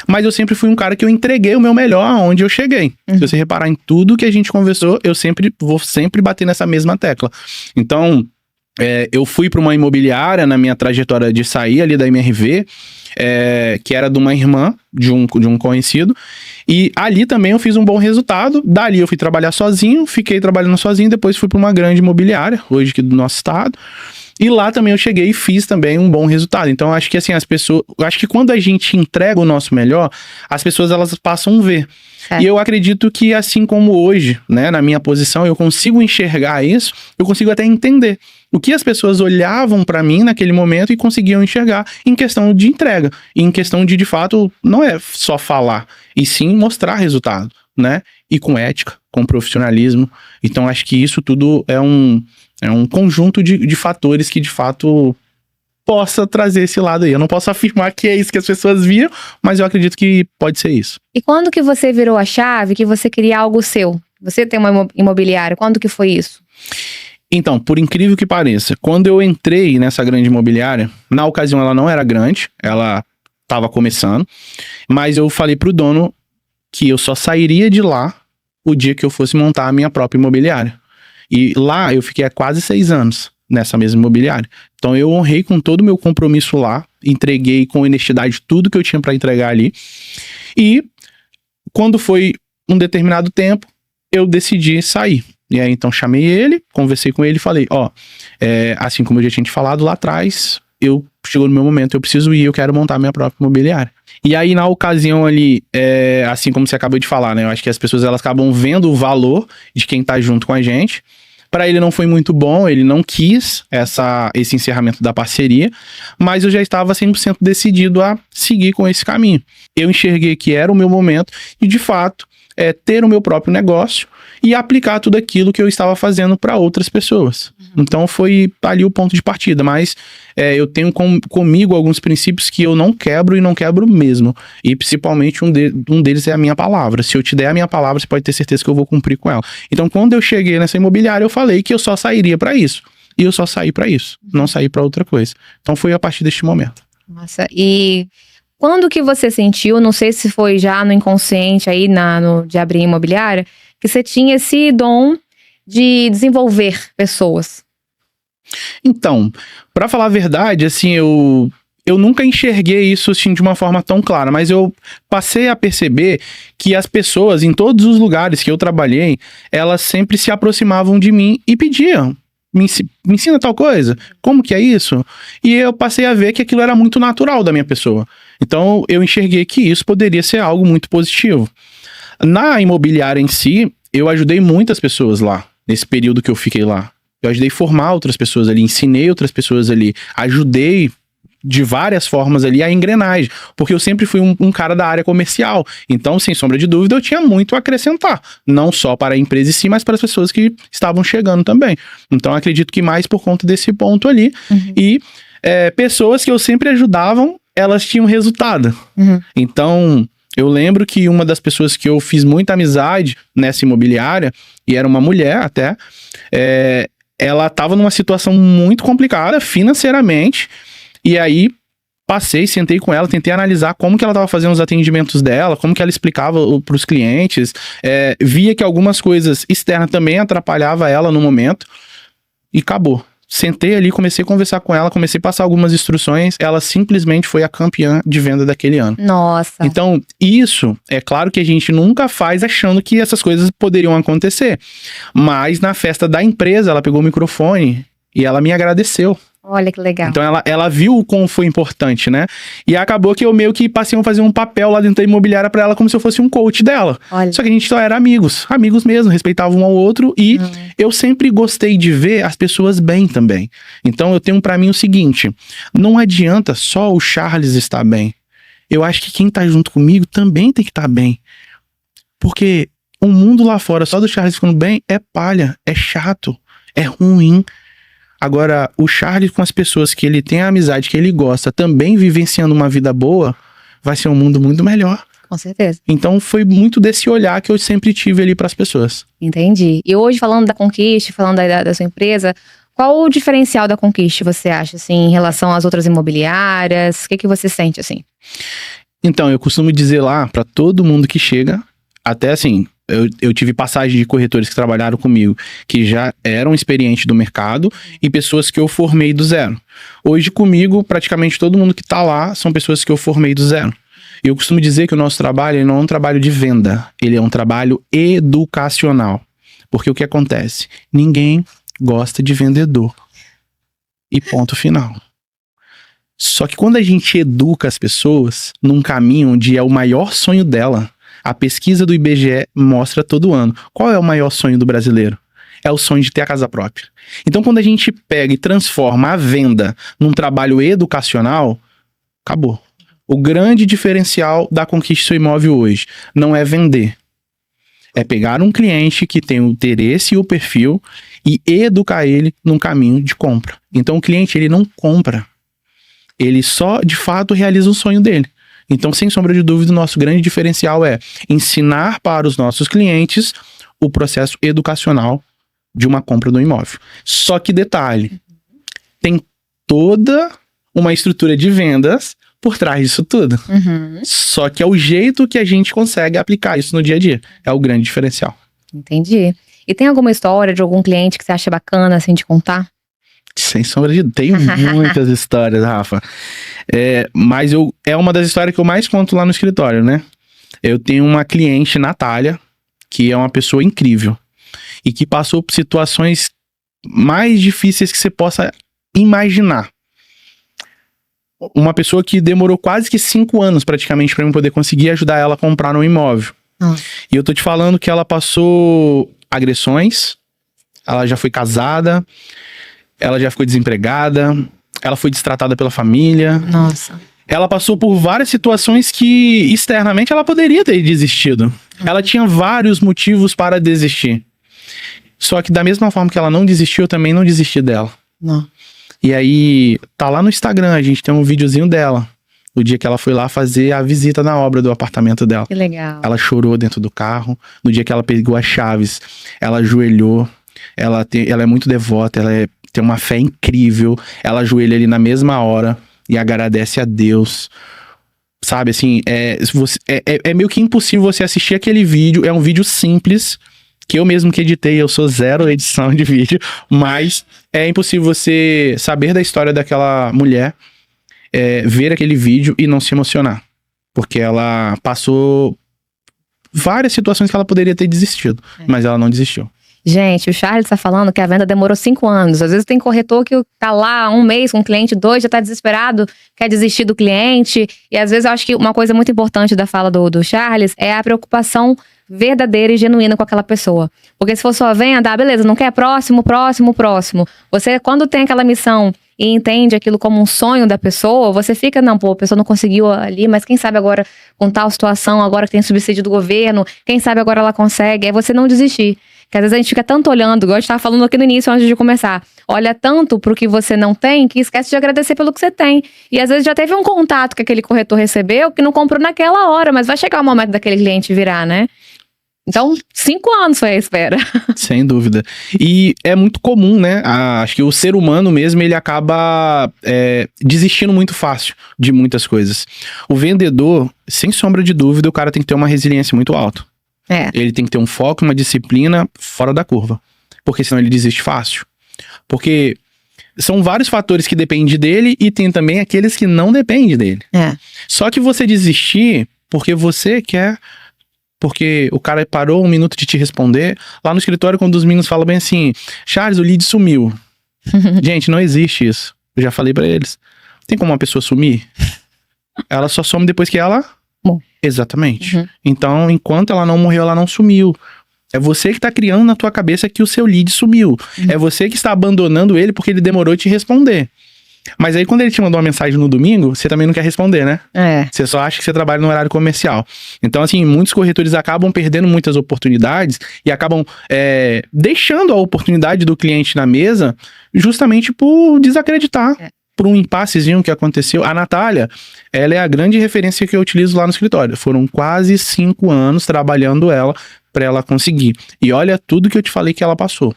Mas eu sempre fui um cara que eu entreguei o meu melhor aonde eu cheguei. Se você reparar em tudo que a gente conversou, eu vou sempre bater nessa mesma tecla. Então, eu fui para uma imobiliária na minha trajetória de sair ali da MRV, que era de uma irmã de um conhecido, e ali também eu fiz um bom resultado. Dali eu fui trabalhar sozinho, fiquei trabalhando sozinho, depois fui para uma grande imobiliária, hoje aqui do nosso estado, e lá também eu cheguei e fiz também um bom resultado. Então, acho que assim, acho que quando a gente entrega o nosso melhor, as pessoas elas passam a ver. E eu acredito que assim como hoje, né, na minha posição, eu consigo enxergar isso, eu consigo até entender o que as pessoas olhavam pra mim naquele momento e conseguiam enxergar em questão de entrega, em questão de fato, não é só falar, e sim mostrar resultado, né? E com ética, com profissionalismo. Então, acho que isso tudo é um conjunto de fatores que, de fato, possa trazer esse lado aí. Eu não posso afirmar que é isso que as pessoas viram, mas eu acredito que pode ser isso. E quando que você virou a chave, que você queria algo seu? Você tem uma imobiliária, quando que foi isso? Então, por incrível que pareça, quando eu entrei nessa grande imobiliária, na ocasião ela não era grande, ela estava começando, mas eu falei pro dono que eu só sairia de lá o dia que eu fosse montar a minha própria imobiliária. E lá eu fiquei há quase 6 anos nessa mesma imobiliária. Então eu honrei com todo o meu compromisso lá, entreguei com honestidade tudo que eu tinha para entregar ali. E quando foi um determinado tempo, eu decidi sair. E aí então chamei ele, conversei com ele e falei, assim como eu já tinha te falado lá atrás, chegou no meu momento, eu preciso ir, eu quero montar minha própria imobiliária. E aí na ocasião ali, assim como você acabou de falar, né, eu acho que as pessoas elas acabam vendo o valor de quem tá junto com a gente. Para ele não foi muito bom, ele não quis esse encerramento da parceria, mas eu já estava 100% decidido a seguir com esse caminho. Eu enxerguei que era o meu momento e, de fato, ter o meu próprio negócio e aplicar tudo aquilo que eu estava fazendo para outras pessoas. Então foi ali o ponto de partida, mas eu tenho comigo alguns princípios que eu não quebro e não quebro mesmo, e principalmente um deles é a minha palavra. Se eu te der a minha palavra, você pode ter certeza que eu vou cumprir com ela. Então quando eu cheguei nessa imobiliária, eu falei que eu só sairia para isso, e eu só saí para isso, não saí para outra coisa. Então foi a partir deste momento. Nossa, e quando que você sentiu, não sei se foi já no inconsciente aí de abrir imobiliária, que você tinha esse dom de desenvolver pessoas? Então, pra falar a verdade, assim, eu nunca enxerguei isso assim de uma forma tão clara, mas eu passei a perceber que as pessoas em todos os lugares que eu trabalhei, elas sempre se aproximavam de mim e pediam: me ensina tal coisa, como que é isso? E eu passei a ver que aquilo era muito natural da minha pessoa. Então eu enxerguei que isso poderia ser algo muito positivo. Na imobiliária em si, eu ajudei muitas pessoas lá, nesse período que eu fiquei lá. Eu ajudei a formar outras pessoas ali, ensinei outras pessoas ali, ajudei de várias formas ali a engrenagem, porque eu sempre fui um cara da área comercial. Então, sem sombra de dúvida, eu tinha muito a acrescentar, não só para a empresa em si, mas para as pessoas que estavam chegando também. Então, acredito que mais por conta desse ponto ali. E pessoas que eu sempre ajudavam, elas tinham resultado. Então, eu lembro que uma das pessoas que eu fiz muita amizade nessa imobiliária, e era uma mulher até, ela estava numa situação muito complicada financeiramente. E aí, sentei com ela, tentei analisar como que ela estava fazendo os atendimentos dela, como que ela explicava para os clientes, via que algumas coisas externas também atrapalhavam ela no momento, e acabou. Sentei ali, comecei a conversar com ela, comecei a passar algumas instruções, ela simplesmente foi a campeã de venda daquele ano. Nossa! Então, isso, é claro que a gente nunca faz achando que essas coisas poderiam acontecer, mas na festa da empresa, ela pegou o microfone e ela me agradeceu. Olha que legal. Então ela viu o como foi importante, né? E acabou que eu meio que passei a fazer um papel lá dentro da imobiliária pra ela, como se eu fosse um coach dela. Olha. Só que a gente só era amigos mesmo, respeitavam um ao outro, e eu sempre gostei de ver as pessoas bem também. Então eu tenho pra mim o seguinte: não adianta só o Charles estar bem. Eu acho que quem tá junto comigo também tem que estar bem. Porque o mundo lá fora, só do Charles ficando bem, é palha, é chato, é ruim. Agora, o Charles com as pessoas que ele tem a amizade, que ele gosta, também vivenciando uma vida boa, vai ser um mundo muito melhor. Com certeza. Então, foi muito desse olhar que eu sempre tive ali para as pessoas. Entendi. E hoje, falando da Conquiste, falando da sua empresa, qual o diferencial da Conquiste, você acha, assim, em relação às outras imobiliárias? O que você sente, assim? Então, eu costumo dizer lá para todo mundo que chega, até assim, eu tive passagem de corretores que trabalharam comigo, que já eram experientes do mercado, e pessoas que eu formei do zero. Hoje comigo, praticamente todo mundo que tá lá são pessoas que eu formei do zero. Eu costumo dizer que o nosso trabalho não é um trabalho de venda, ele é um trabalho educacional. Porque o que acontece? Ninguém gosta de vendedor. E ponto final. Só que quando a gente educa as pessoas num caminho onde é o maior sonho dela, a pesquisa do IBGE mostra todo ano. Qual é o maior sonho do brasileiro? É o sonho de ter a casa própria. Então, quando a gente pega e transforma a venda num trabalho educacional, acabou. O grande diferencial da Conquiste Seu Imóvel hoje não é vender. É pegar um cliente que tem o interesse e o perfil e educar ele num caminho de compra. Então, o cliente, ele não compra. Ele só, de fato, realiza o sonho dele. Então, sem sombra de dúvida, o nosso grande diferencial é ensinar para os nossos clientes o processo educacional de uma compra do imóvel. Só que detalhe, tem toda uma estrutura de vendas por trás disso tudo. Só que é o jeito que a gente consegue aplicar isso no dia a dia. É o grande diferencial. Entendi. E tem alguma história de algum cliente que você acha bacana, assim, de contar? Sem sombra de dúvida. Tenho muitas histórias, Rafa. Mas é uma das histórias que eu mais conto lá no escritório, né? Eu tenho uma cliente, Natália, que é uma pessoa incrível. E que passou por situações mais difíceis que você possa imaginar. Uma pessoa que demorou quase que 5 anos, praticamente, para eu poder conseguir ajudar ela a comprar um imóvel. E eu tô te falando que ela passou agressões, ela já foi casada, ela já ficou desempregada, ela foi destratada pela família. Nossa. Ela passou por várias situações que, externamente, ela poderia ter desistido. Ela tinha vários motivos para desistir. Só que da mesma forma que ela não desistiu, eu também não desisti dela. Não. E aí, tá lá no Instagram, a gente tem um videozinho dela. O dia que ela foi lá fazer a visita na obra do apartamento dela. Que legal. Ela chorou dentro do carro. No dia que ela pegou as chaves, ela ajoelhou. Ela é muito devota, tem uma fé incrível. Ela ajoelha ali na mesma hora e agradece a Deus. Sabe, assim, é meio que impossível você assistir aquele vídeo. É um vídeo simples, que eu mesmo que editei, eu sou zero edição de vídeo. Mas é impossível você saber da história daquela mulher, ver aquele vídeo e não se emocionar. Porque ela passou várias situações que ela poderia ter desistido, mas ela não desistiu. Gente, o Charles tá falando que a venda demorou 5 anos. Às vezes tem corretor que tá lá 1 mês com um cliente, 2, já tá desesperado, quer desistir do cliente. E às vezes eu acho que uma coisa muito importante da fala do Charles é a preocupação verdadeira e genuína com aquela pessoa. Porque se for só venda, beleza, não quer próximo. Você, quando tem aquela missão e entende aquilo como um sonho da pessoa, você fica, não, pô, a pessoa não conseguiu ali, mas quem sabe agora com tal situação, agora que tem subsídio do governo, quem sabe agora ela consegue, é você não desistir. Que às vezes a gente fica tanto olhando, igual a gente tava falando aqui no início, antes de começar, olha tanto pro que você não tem, que esquece de agradecer pelo que você tem. E às vezes já teve um contato que aquele corretor recebeu, que não comprou naquela hora, mas vai chegar o momento daquele cliente virar, né? Então, 5 anos foi a espera. Sem dúvida. E é muito comum, né? Acho que o ser humano mesmo, ele acaba desistindo muito fácil de muitas coisas. O vendedor, sem sombra de dúvida, o cara tem que ter uma resiliência muito alta. Ele tem que ter um foco, uma disciplina fora da curva. Porque senão ele desiste fácil. Porque são vários fatores que dependem dele e tem também aqueles que não dependem dele. Só que você desistir porque você quer... Porque o cara parou 1 minuto de te responder. Lá no escritório, quando os meninos falam bem assim, Charles, o lead sumiu. Gente, não existe isso. Eu já falei pra eles. Tem como uma pessoa sumir? Ela só some depois que ela... Bom. Exatamente. Então, enquanto ela não morreu, ela não sumiu. É você que tá criando na tua cabeça que o seu lead sumiu. É você que está abandonando ele porque ele demorou a te responder. Mas aí, quando ele te mandou uma mensagem no domingo, você também não quer responder, né? Você só acha que você trabalha no horário comercial. Então, assim, muitos corretores acabam perdendo muitas oportunidades e acabam deixando a oportunidade do cliente na mesa justamente por desacreditar. Por um impassezinho que aconteceu. A Natália, ela é a grande referência que eu utilizo lá no escritório. Foram quase 5 anos trabalhando ela pra ela conseguir. E olha tudo que eu te falei que ela passou.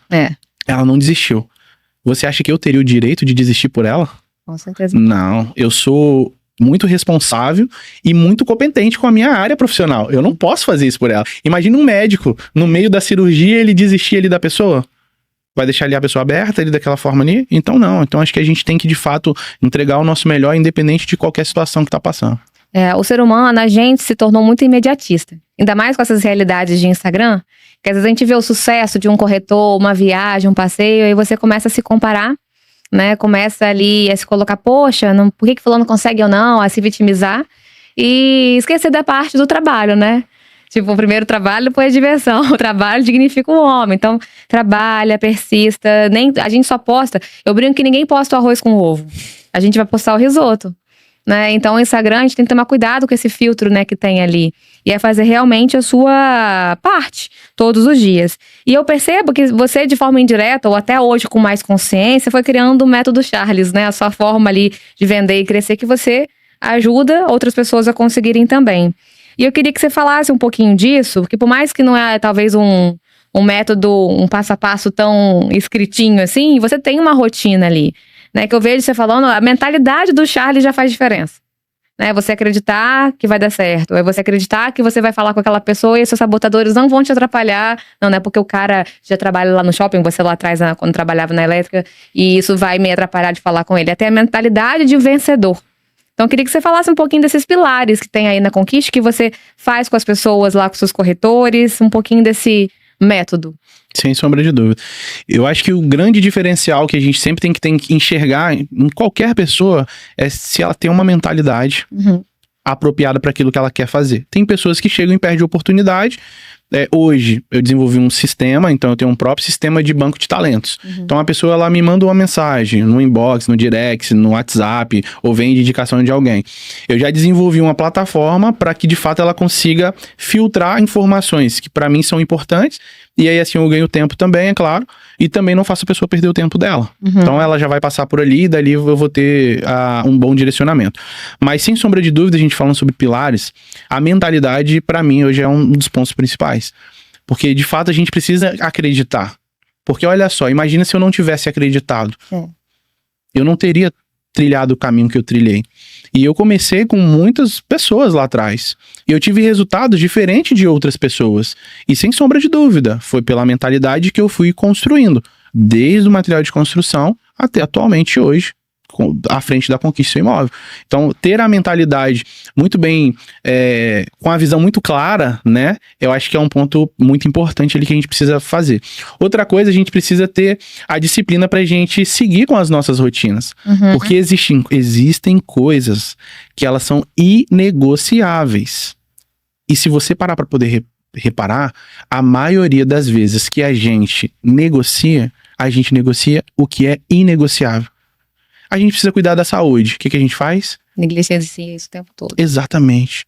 Ela não desistiu. Você acha que eu teria o direito de desistir por ela? Com certeza. Não, eu sou muito responsável e muito competente com a minha área profissional. Eu não posso fazer isso por ela. Imagina um médico, no meio da cirurgia, ele desistir ali da pessoa. Vai deixar ali a pessoa aberta ali daquela forma ali? Então não. Então acho que a gente tem que, de fato, entregar o nosso melhor, independente de qualquer situação que tá passando. O ser humano, a gente se tornou muito imediatista. Ainda mais com essas realidades de Instagram, que às vezes a gente vê o sucesso de um corretor, uma viagem, um passeio, e você começa a se comparar, né? Começa ali a se colocar, poxa, por que fulano consegue ou não, a se vitimizar. E esquecer da parte do trabalho, né? Tipo, o primeiro trabalho, depois a diversão. O trabalho dignifica o homem. Então, trabalha, persista. A gente só posta... Eu brinco que ninguém posta o arroz com ovo. A gente vai postar o risoto. Né? Então, o Instagram, a gente tem que tomar cuidado com esse filtro, né, que tem ali. E é fazer realmente a sua parte, todos os dias. E eu percebo que você, de forma indireta, ou até hoje com mais consciência, foi criando o método Charles, né? A sua forma ali de vender e crescer, que você ajuda outras pessoas a conseguirem também. E eu queria que você falasse um pouquinho disso, porque por mais que não é talvez um método, um passo a passo tão escritinho assim, você tem uma rotina ali, né? Que eu vejo você falando, a mentalidade do Charles já faz diferença. Né? Você acreditar que vai dar certo, é você acreditar que você vai falar com aquela pessoa e seus sabotadores não vão te atrapalhar. Não é porque o cara já trabalha lá no shopping, você lá atrás, quando trabalhava na elétrica, e isso vai me atrapalhar de falar com ele. Até a mentalidade de vencedor. Então, eu queria que você falasse um pouquinho desses pilares que tem aí na Conquiste, que você faz com as pessoas lá, com seus corretores, um pouquinho desse método. Sem sombra de dúvida. Eu acho que o grande diferencial que a gente sempre tem que enxergar em qualquer pessoa é se ela tem uma mentalidade apropriada para aquilo que ela quer fazer. Tem pessoas que chegam e perdem oportunidade Hoje, eu desenvolvi um sistema, então eu tenho um próprio sistema de banco de talentos. Então a pessoa, ela me manda uma mensagem no inbox, no direct, no WhatsApp, ou vem de indicação de alguém. Eu já desenvolvi uma plataforma para que, de fato, ela consiga filtrar informações que para mim são importantes, e aí assim eu ganho tempo também, é claro, e também não faço a pessoa perder o tempo dela. Então ela já vai passar por ali, e dali eu vou ter um bom direcionamento. Mas sem sombra de dúvida, a gente falando sobre pilares, a mentalidade para mim hoje é um dos pontos principais. Porque de fato a gente precisa acreditar. Porque olha só, imagina se eu não tivesse acreditado. Eu não teria trilhado o caminho que eu trilhei. E eu comecei com muitas pessoas lá atrás. E eu tive resultados diferentes de outras pessoas. E sem sombra de dúvida, foi pela mentalidade que eu fui construindo. Desde o material de construção até atualmente hoje, à frente da conquista do imóvel. Então, ter a mentalidade muito bem, com a visão muito clara, né? Eu acho que é um ponto muito importante ali que a gente precisa fazer. Outra coisa, a gente precisa ter a disciplina pra gente seguir com as nossas rotinas. Porque existem coisas que elas são inegociáveis. E se você parar pra poder reparar, a maioria das vezes que a gente negocia o que é inegociável. A gente precisa cuidar da saúde. O que a gente faz? Negligencia isso o tempo todo. Exatamente.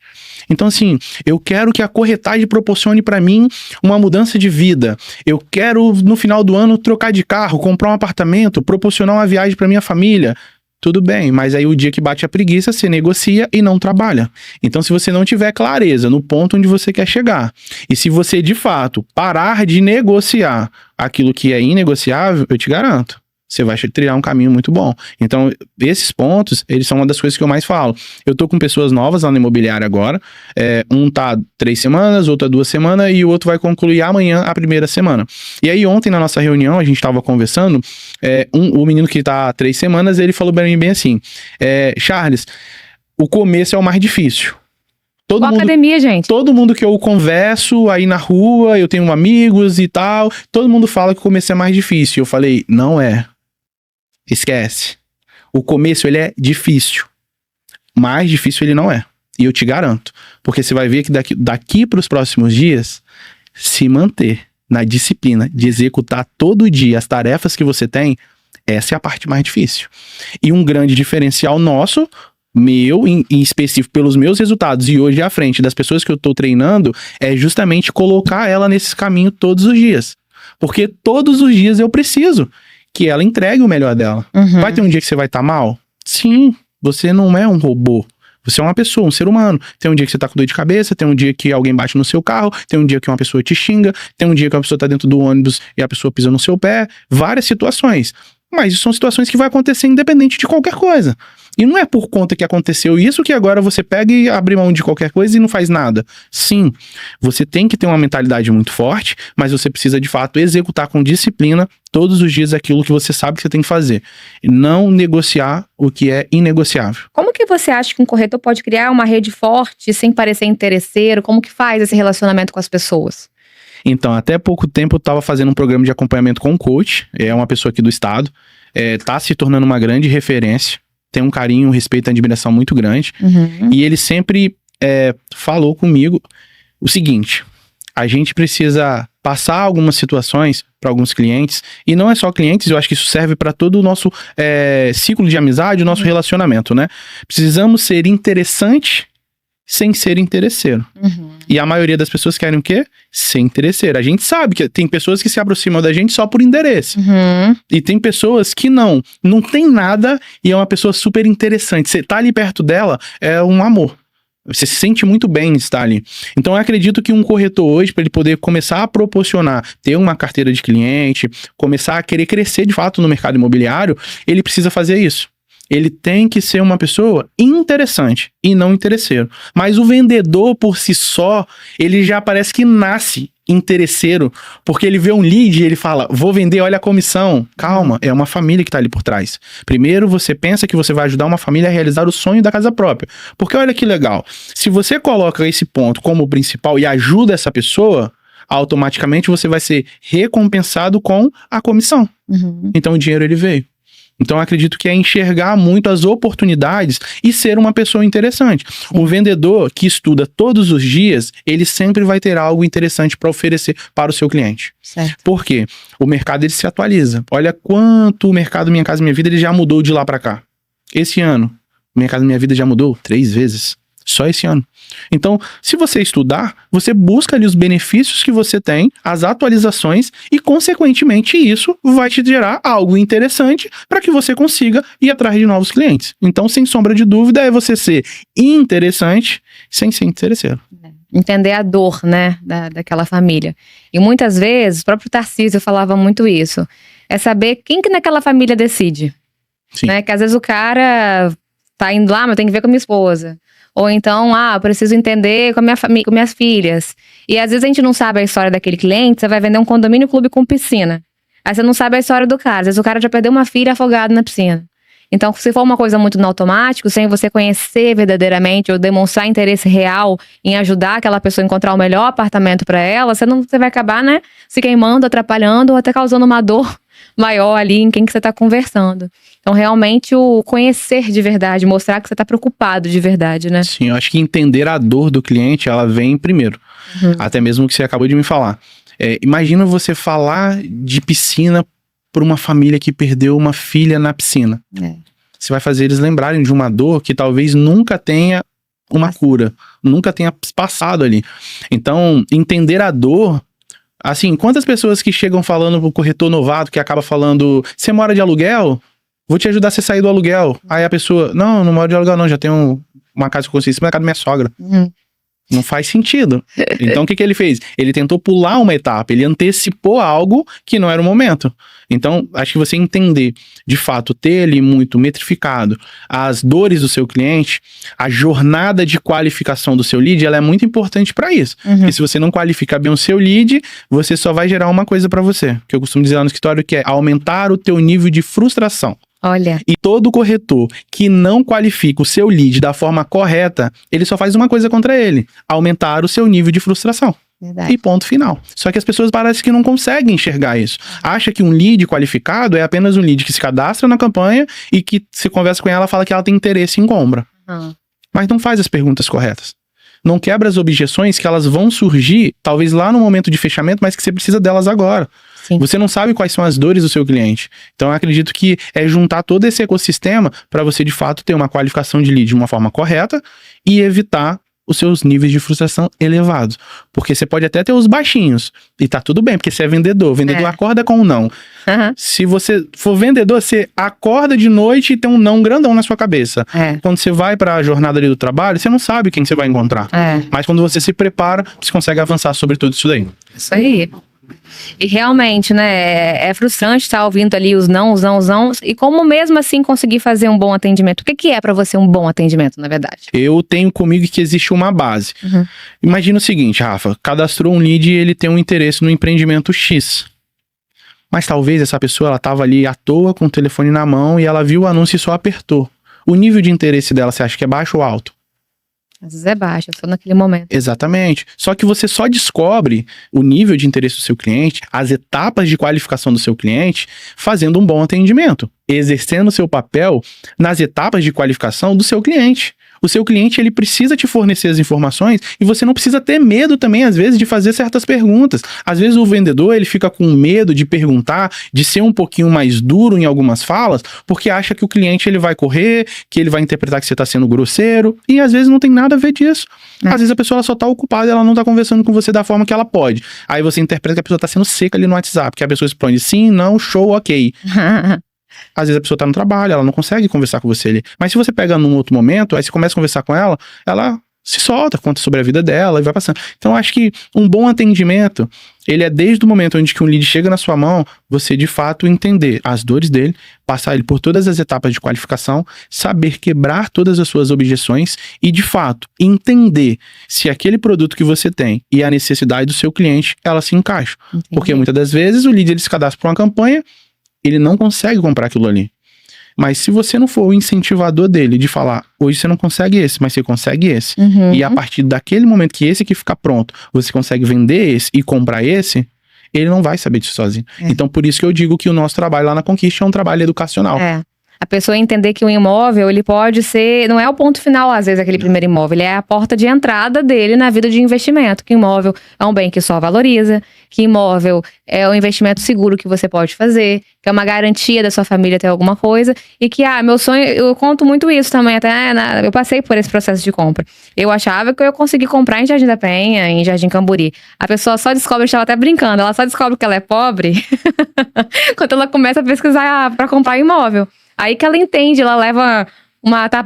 Então, assim, eu quero que a corretagem proporcione para mim uma mudança de vida. Eu quero, no final do ano, trocar de carro, comprar um apartamento, proporcionar uma viagem para minha família. Tudo bem, mas aí o dia que bate a preguiça, você negocia e não trabalha. Então, se você não tiver clareza no ponto onde você quer chegar, e se você, de fato, parar de negociar aquilo que é inegociável, eu te garanto, você vai trilhar um caminho muito bom. Então, esses pontos, eles são uma das coisas que eu mais falo. Eu tô com pessoas novas lá na imobiliária agora. Um tá 3 semanas, outro 2 semanas, e o outro vai concluir amanhã a primeira semana. E aí, ontem, na nossa reunião, a gente tava conversando, o menino que tá há 3 semanas, ele falou pra mim bem assim, Charles, o começo é o mais difícil. Academia, gente. Todo mundo que eu converso aí na rua, eu tenho amigos e tal, todo mundo fala que o começo é mais difícil. Eu falei, não é. Esquece. O começo, ele é difícil. Mais difícil ele não é. E eu te garanto. Porque você vai ver que daqui para os próximos dias, se manter na disciplina de executar todo dia as tarefas que você tem, essa é a parte mais difícil. E um grande diferencial nosso, meu, em específico pelos meus resultados e hoje à frente das pessoas que eu tô treinando, é justamente colocar ela nesse caminho todos os dias. Porque todos os dias eu preciso que ela entregue o melhor dela. Vai ter um dia que você vai estar mal? Sim, você não é um robô. Você é uma pessoa, um ser humano. Tem um dia que você tá com dor de cabeça, tem um dia que alguém bate no seu carro, tem um dia que uma pessoa te xinga, tem um dia que uma pessoa tá dentro do ônibus e a pessoa pisa no seu pé. Várias situações. Mas são situações que vai acontecer independente de qualquer coisa. E não é por conta que aconteceu isso que agora você pega e abre mão de qualquer coisa e não faz nada. Sim, você tem que ter uma mentalidade muito forte, mas você precisa de fato executar com disciplina todos os dias aquilo que você sabe que você tem que fazer. E não negociar o que é inegociável. Como que você acha que um corretor pode criar uma rede forte sem parecer interesseiro? Como que faz esse relacionamento com as pessoas? Então, até pouco tempo eu estava fazendo um programa de acompanhamento com um coach, é uma pessoa aqui do estado, tá se tornando uma grande referência, tem um carinho, um respeito e admiração muito grande, e ele sempre falou comigo o seguinte, a gente precisa passar algumas situações para alguns clientes, e não é só clientes, eu acho que isso serve para todo o nosso ciclo de amizade, o nosso relacionamento, né? Precisamos ser interessante sem ser interesseiro. E a maioria das pessoas querem o quê? Ser interesseiro. A gente sabe que tem pessoas que se aproximam da gente só por interesse. E tem pessoas que não tem nada e é uma pessoa super interessante. Você tá ali perto dela, é um amor. Você se sente muito bem estar ali. Então eu acredito que um corretor hoje, para ele poder começar a proporcionar, ter uma carteira de cliente, começar a querer crescer de fato no mercado imobiliário, ele precisa fazer isso. Ele tem que ser uma pessoa interessante e não interesseiro. Mas o vendedor por si só, ele já parece que nasce interesseiro, porque ele vê um lead e ele fala, vou vender, olha a comissão. Calma, é uma família que tá ali por trás. Primeiro você pensa que você vai ajudar uma família a realizar o sonho da casa própria. Porque olha que legal, se você coloca esse ponto como principal e ajuda essa pessoa, automaticamente você vai ser recompensado com a comissão. Então o dinheiro ele veio. Então, eu acredito que é enxergar muito as oportunidades e ser uma pessoa interessante. O vendedor que estuda todos os dias, ele sempre vai ter algo interessante para oferecer para o seu cliente. Certo. Por quê? O mercado, ele se atualiza. Olha quanto o mercado Minha Casa Minha Vida, ele já mudou de lá para cá. Esse ano, Minha Casa Minha Vida já mudou 3 vezes. Só esse ano. Então, se você estudar, você busca ali os benefícios que você tem, as atualizações e, consequentemente, isso vai te gerar algo interessante para que você consiga ir atrás de novos clientes. Então, sem sombra de dúvida, é você ser interessante sem ser interesseiro. Entender a dor, né, daquela família. E muitas vezes, o próprio Tarcísio falava muito isso. É saber quem que naquela família decide. Sim. Né? Que às vezes o cara tá indo lá, mas eu tenho que ver com a minha esposa. Ou então, eu preciso entender com a minha família, com minhas filhas. E às vezes a gente não sabe a história daquele cliente, você vai vender um condomínio clube com piscina. Aí você não sabe a história do cara. Às vezes o cara já perdeu uma filha afogada na piscina. Então, se for uma coisa muito no automático, sem você conhecer verdadeiramente ou demonstrar interesse real em ajudar aquela pessoa a encontrar o melhor apartamento para ela, você vai acabar, né, se queimando, atrapalhando ou até causando uma dor maior ali em quem que você está conversando. Então, realmente, o conhecer de verdade, mostrar que você está preocupado de verdade, né? Sim, eu acho que entender a dor do cliente, ela vem primeiro. Até mesmo o que você acabou de me falar. Imagina você falar de piscina para uma família que perdeu uma filha na piscina. Você vai fazer eles lembrarem de uma dor que talvez nunca tenha uma cura, nunca tenha passado ali. Então, entender a dor. Assim, quantas pessoas que chegam falando pro corretor novato, que acaba falando, você mora de aluguel? Vou te ajudar a você sair do aluguel. Aí a pessoa, não moro de aluguel não, já tenho uma casa que eu consegui em cima da casa da minha sogra. Não faz sentido. Então, o que ele fez? Ele tentou pular uma etapa, ele antecipou algo que não era o momento. Então, acho que você entender, de fato, ter ali muito metrificado as dores do seu cliente, a jornada de qualificação do seu lead, ela é muito importante para isso. Porque se você não qualificar bem o seu lead, você só vai gerar uma coisa para você, que eu costumo dizer lá no escritório, que é aumentar o teu nível de frustração. Olha. E todo corretor que não qualifica o seu lead da forma correta, ele só faz uma coisa contra ele: aumentar o seu nível de frustração. Verdade. E ponto final. Só que as pessoas parecem que não conseguem enxergar isso. Acha que um lead qualificado é apenas um lead que se cadastra na campanha e que se conversa com ela, fala que ela tem interesse em compra. Mas não faz as perguntas corretas. Não quebra as objeções que elas vão surgir, talvez lá no momento de fechamento, mas que você precisa delas agora. Sim. Você não sabe quais são as dores do seu cliente. Então, eu acredito que é juntar todo esse ecossistema para você, de fato, ter uma qualificação de lead de uma forma correta e evitar os seus níveis de frustração elevados. Porque você pode até ter os baixinhos e tá tudo bem, porque você é vendedor. O vendedor acorda com um não. Se você for vendedor, você acorda de noite e tem um não grandão na sua cabeça. Quando você vai para a jornada ali do trabalho, você não sabe quem você vai encontrar. Mas quando você se prepara, você consegue avançar sobre tudo isso daí. Isso aí. E realmente, né, é frustrante estar ouvindo ali os não, e como mesmo assim conseguir fazer um bom atendimento. O que é pra você um bom atendimento, na verdade? Eu tenho comigo que existe uma base. Imagina o seguinte, Rafa, cadastrou um lead e ele tem um interesse no empreendimento X. Mas talvez essa pessoa, ela tava ali à toa com o telefone na mão e ela viu o anúncio e só apertou. O nível de interesse dela, você acha que é baixo ou alto? Às vezes é baixo, só naquele momento. Exatamente. Só que você só descobre o nível de interesse do seu cliente, as etapas de qualificação do seu cliente, fazendo um bom atendimento, exercendo o seu papel nas etapas de qualificação do seu cliente. O seu cliente, ele precisa te fornecer as informações e você não precisa ter medo também, às vezes, de fazer certas perguntas. Às vezes o vendedor, ele fica com medo de perguntar, de ser um pouquinho mais duro em algumas falas, porque acha que o cliente, ele vai correr, que ele vai interpretar que você está sendo grosseiro, e às vezes não tem nada a ver disso. Às vezes a pessoa ela só está ocupada, ela não está conversando com você da forma que ela pode. Aí você interpreta que a pessoa está sendo seca ali no WhatsApp, que a pessoa responde sim, não, show, ok. Às vezes a pessoa tá no trabalho, ela não consegue conversar com você ali. Mas se você pega num outro momento, aí você começa a conversar com ela, ela se solta, conta sobre a vida dela e vai passando. Então eu acho que um bom atendimento, ele é desde o momento onde que um lead chega na sua mão, você de fato entender as dores dele, passar ele por todas as etapas de qualificação, saber quebrar todas as suas objeções e de fato entender se aquele produto que você tem e a necessidade do seu cliente, ela se encaixa. Porque muitas das vezes o lead ele se cadastra para uma campanha, ele não consegue comprar aquilo ali. Mas se você não for o incentivador dele de falar, hoje você não consegue esse, mas você consegue esse. E a partir daquele momento que esse aqui ficar pronto, você consegue vender esse e comprar esse, ele não vai saber disso sozinho. Então, por isso que eu digo que o nosso trabalho lá na Conquista é um trabalho educacional. A pessoa entender que o imóvel, ele pode ser, não é o ponto final, às vezes, aquele primeiro imóvel, ele é a porta de entrada dele na vida de investimento, que imóvel é um bem que só valoriza, que imóvel é um investimento seguro que você pode fazer, que é uma garantia da sua família ter alguma coisa, e que, meu sonho, eu conto muito isso também, até, eu passei por esse processo de compra. Eu achava que eu ia conseguir comprar em Jardim da Penha, em Jardim Camburi. A pessoa só descobre, eu estava até brincando, ela só descobre que ela é pobre quando ela começa a pesquisar para comprar imóvel. Aí que ela entende, ela leva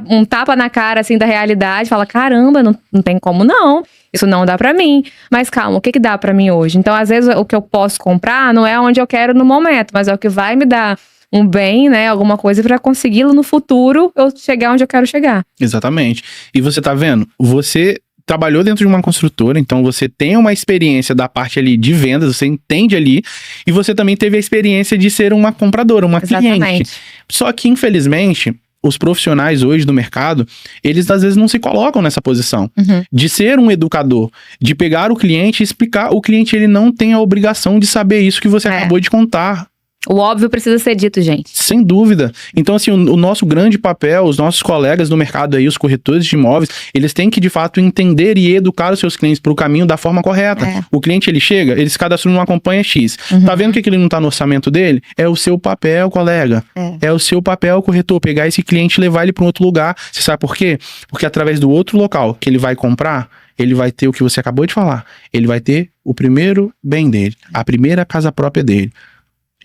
um tapa na cara, assim, da realidade, fala, caramba, não tem como não, isso não dá pra mim. Mas calma, o que dá pra mim hoje? Então, às vezes, o que eu posso comprar não é onde eu quero no momento, mas é o que vai me dar um bem, né, alguma coisa pra consegui-lo no futuro, eu chegar onde eu quero chegar. Exatamente. E você tá vendo, você trabalhou dentro de uma construtora, então você tem uma experiência da parte ali de vendas, você entende ali, e você também teve a experiência de ser uma compradora, uma cliente. Só que, infelizmente, os profissionais hoje do mercado, eles às vezes não se colocam nessa posição de ser um educador, de pegar o cliente e explicar. O cliente, ele não tem a obrigação de saber isso que você acabou de contar. O óbvio precisa ser dito, gente. Sem dúvida. Então, assim, o nosso grande papel, os nossos colegas do mercado aí, os corretores de imóveis, eles têm que, de fato, entender e educar os seus clientes para o caminho da forma correta. O cliente, ele chega, ele se cadastra numa campanha X. Tá vendo que ele não tá no orçamento dele? É o seu papel, colega. É o seu papel, corretor, pegar esse cliente e levar ele para um outro lugar. Você sabe por quê? Porque através do outro local que ele vai comprar, ele vai ter o que você acabou de falar. Ele vai ter o primeiro bem dele, a primeira casa própria dele.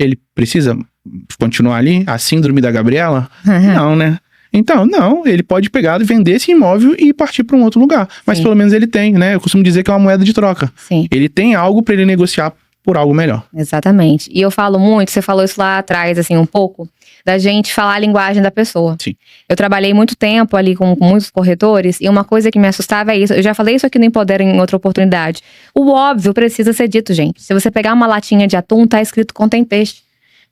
Ele precisa continuar ali? A síndrome da Gabriela? Não, né? Então, não, ele pode pegar e vender esse imóvel e partir para um outro lugar. Mas pelo menos ele tem, né? Eu costumo dizer que é uma moeda de troca. Ele tem algo para ele negociar por algo melhor. Exatamente. E eu falo muito, você falou isso lá atrás, assim, um pouco, da gente falar a linguagem da pessoa. Eu trabalhei muito tempo ali com muitos corretores, e uma coisa que me assustava é isso. Eu já falei isso aqui no Empodera em outra oportunidade. O óbvio precisa ser dito, gente. Se você pegar uma latinha de atum, tá escrito contém peixe.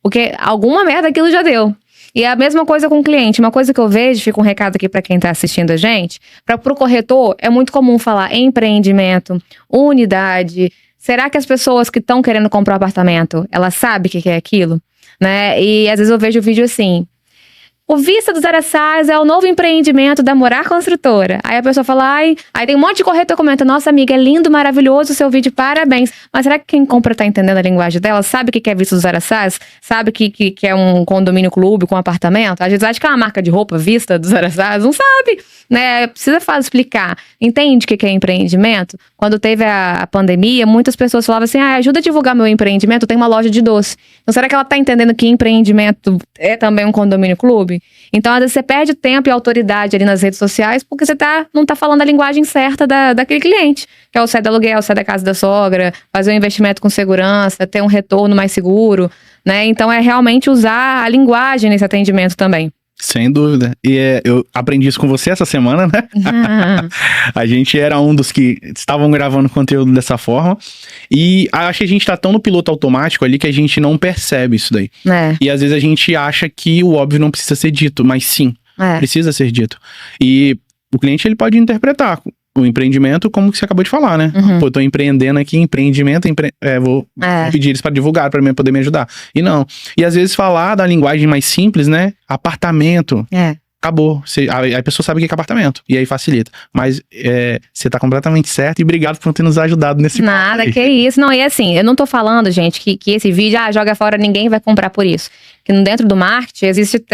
Porque alguma merda aquilo já deu. E é a mesma coisa com o cliente. Uma coisa que eu vejo, fica um recado aqui para quem tá assistindo a gente, pro corretor, é muito comum falar empreendimento, unidade. Será que as pessoas que estão querendo comprar um apartamento, elas sabem o que é aquilo? Né? E às vezes eu vejo o vídeo assim, o Vista dos Araçás é o novo empreendimento da Morar Construtora. Aí a pessoa fala, aí tem um monte de corretor que comenta, nossa amiga, é lindo, maravilhoso o seu vídeo, parabéns. Mas será que quem compra tá entendendo a linguagem dela? Sabe o que é Vista dos Araçás? Sabe que é um condomínio clube com apartamento? Às vezes acha que é uma marca de roupa, Vista dos Araçás, não sabe, né? Precisa explicar. Entende o que é empreendimento? Quando teve a pandemia, muitas pessoas falavam assim, ajuda a divulgar meu empreendimento, eu tenho uma loja de doce. Então será que ela tá entendendo que empreendimento é também um condomínio clube? Então, às vezes, você perde tempo e autoridade ali nas redes sociais porque você não tá falando a linguagem certa daquele cliente, que é o sai do aluguel, sai da casa da sogra, fazer um investimento com segurança, ter um retorno mais seguro, né? Então, é realmente usar a linguagem nesse atendimento também. Sem dúvida. E eu aprendi isso com você essa semana, né? A gente era um dos que estavam gravando conteúdo dessa forma. E acho que a gente tá tão no piloto automático ali que a gente não percebe isso daí. E às vezes a gente acha que o óbvio não precisa ser dito, mas sim, precisa ser dito. E o cliente, ele pode interpretar o empreendimento como que você acabou de falar, né? Pô, eu tô empreendendo aqui, empreendimento, vou pedir eles para divulgar, para mim poder me ajudar. E não. E às vezes falar da linguagem mais simples, né? Apartamento. Acabou. A pessoa sabe o que é apartamento. E aí facilita. Mas você tá completamente certo. E obrigado por ter nos ajudado nesse ponto. Nada, que isso. Não, e assim, eu não tô falando, gente, que esse vídeo, joga fora, ninguém vai comprar por isso. Que dentro do marketing existe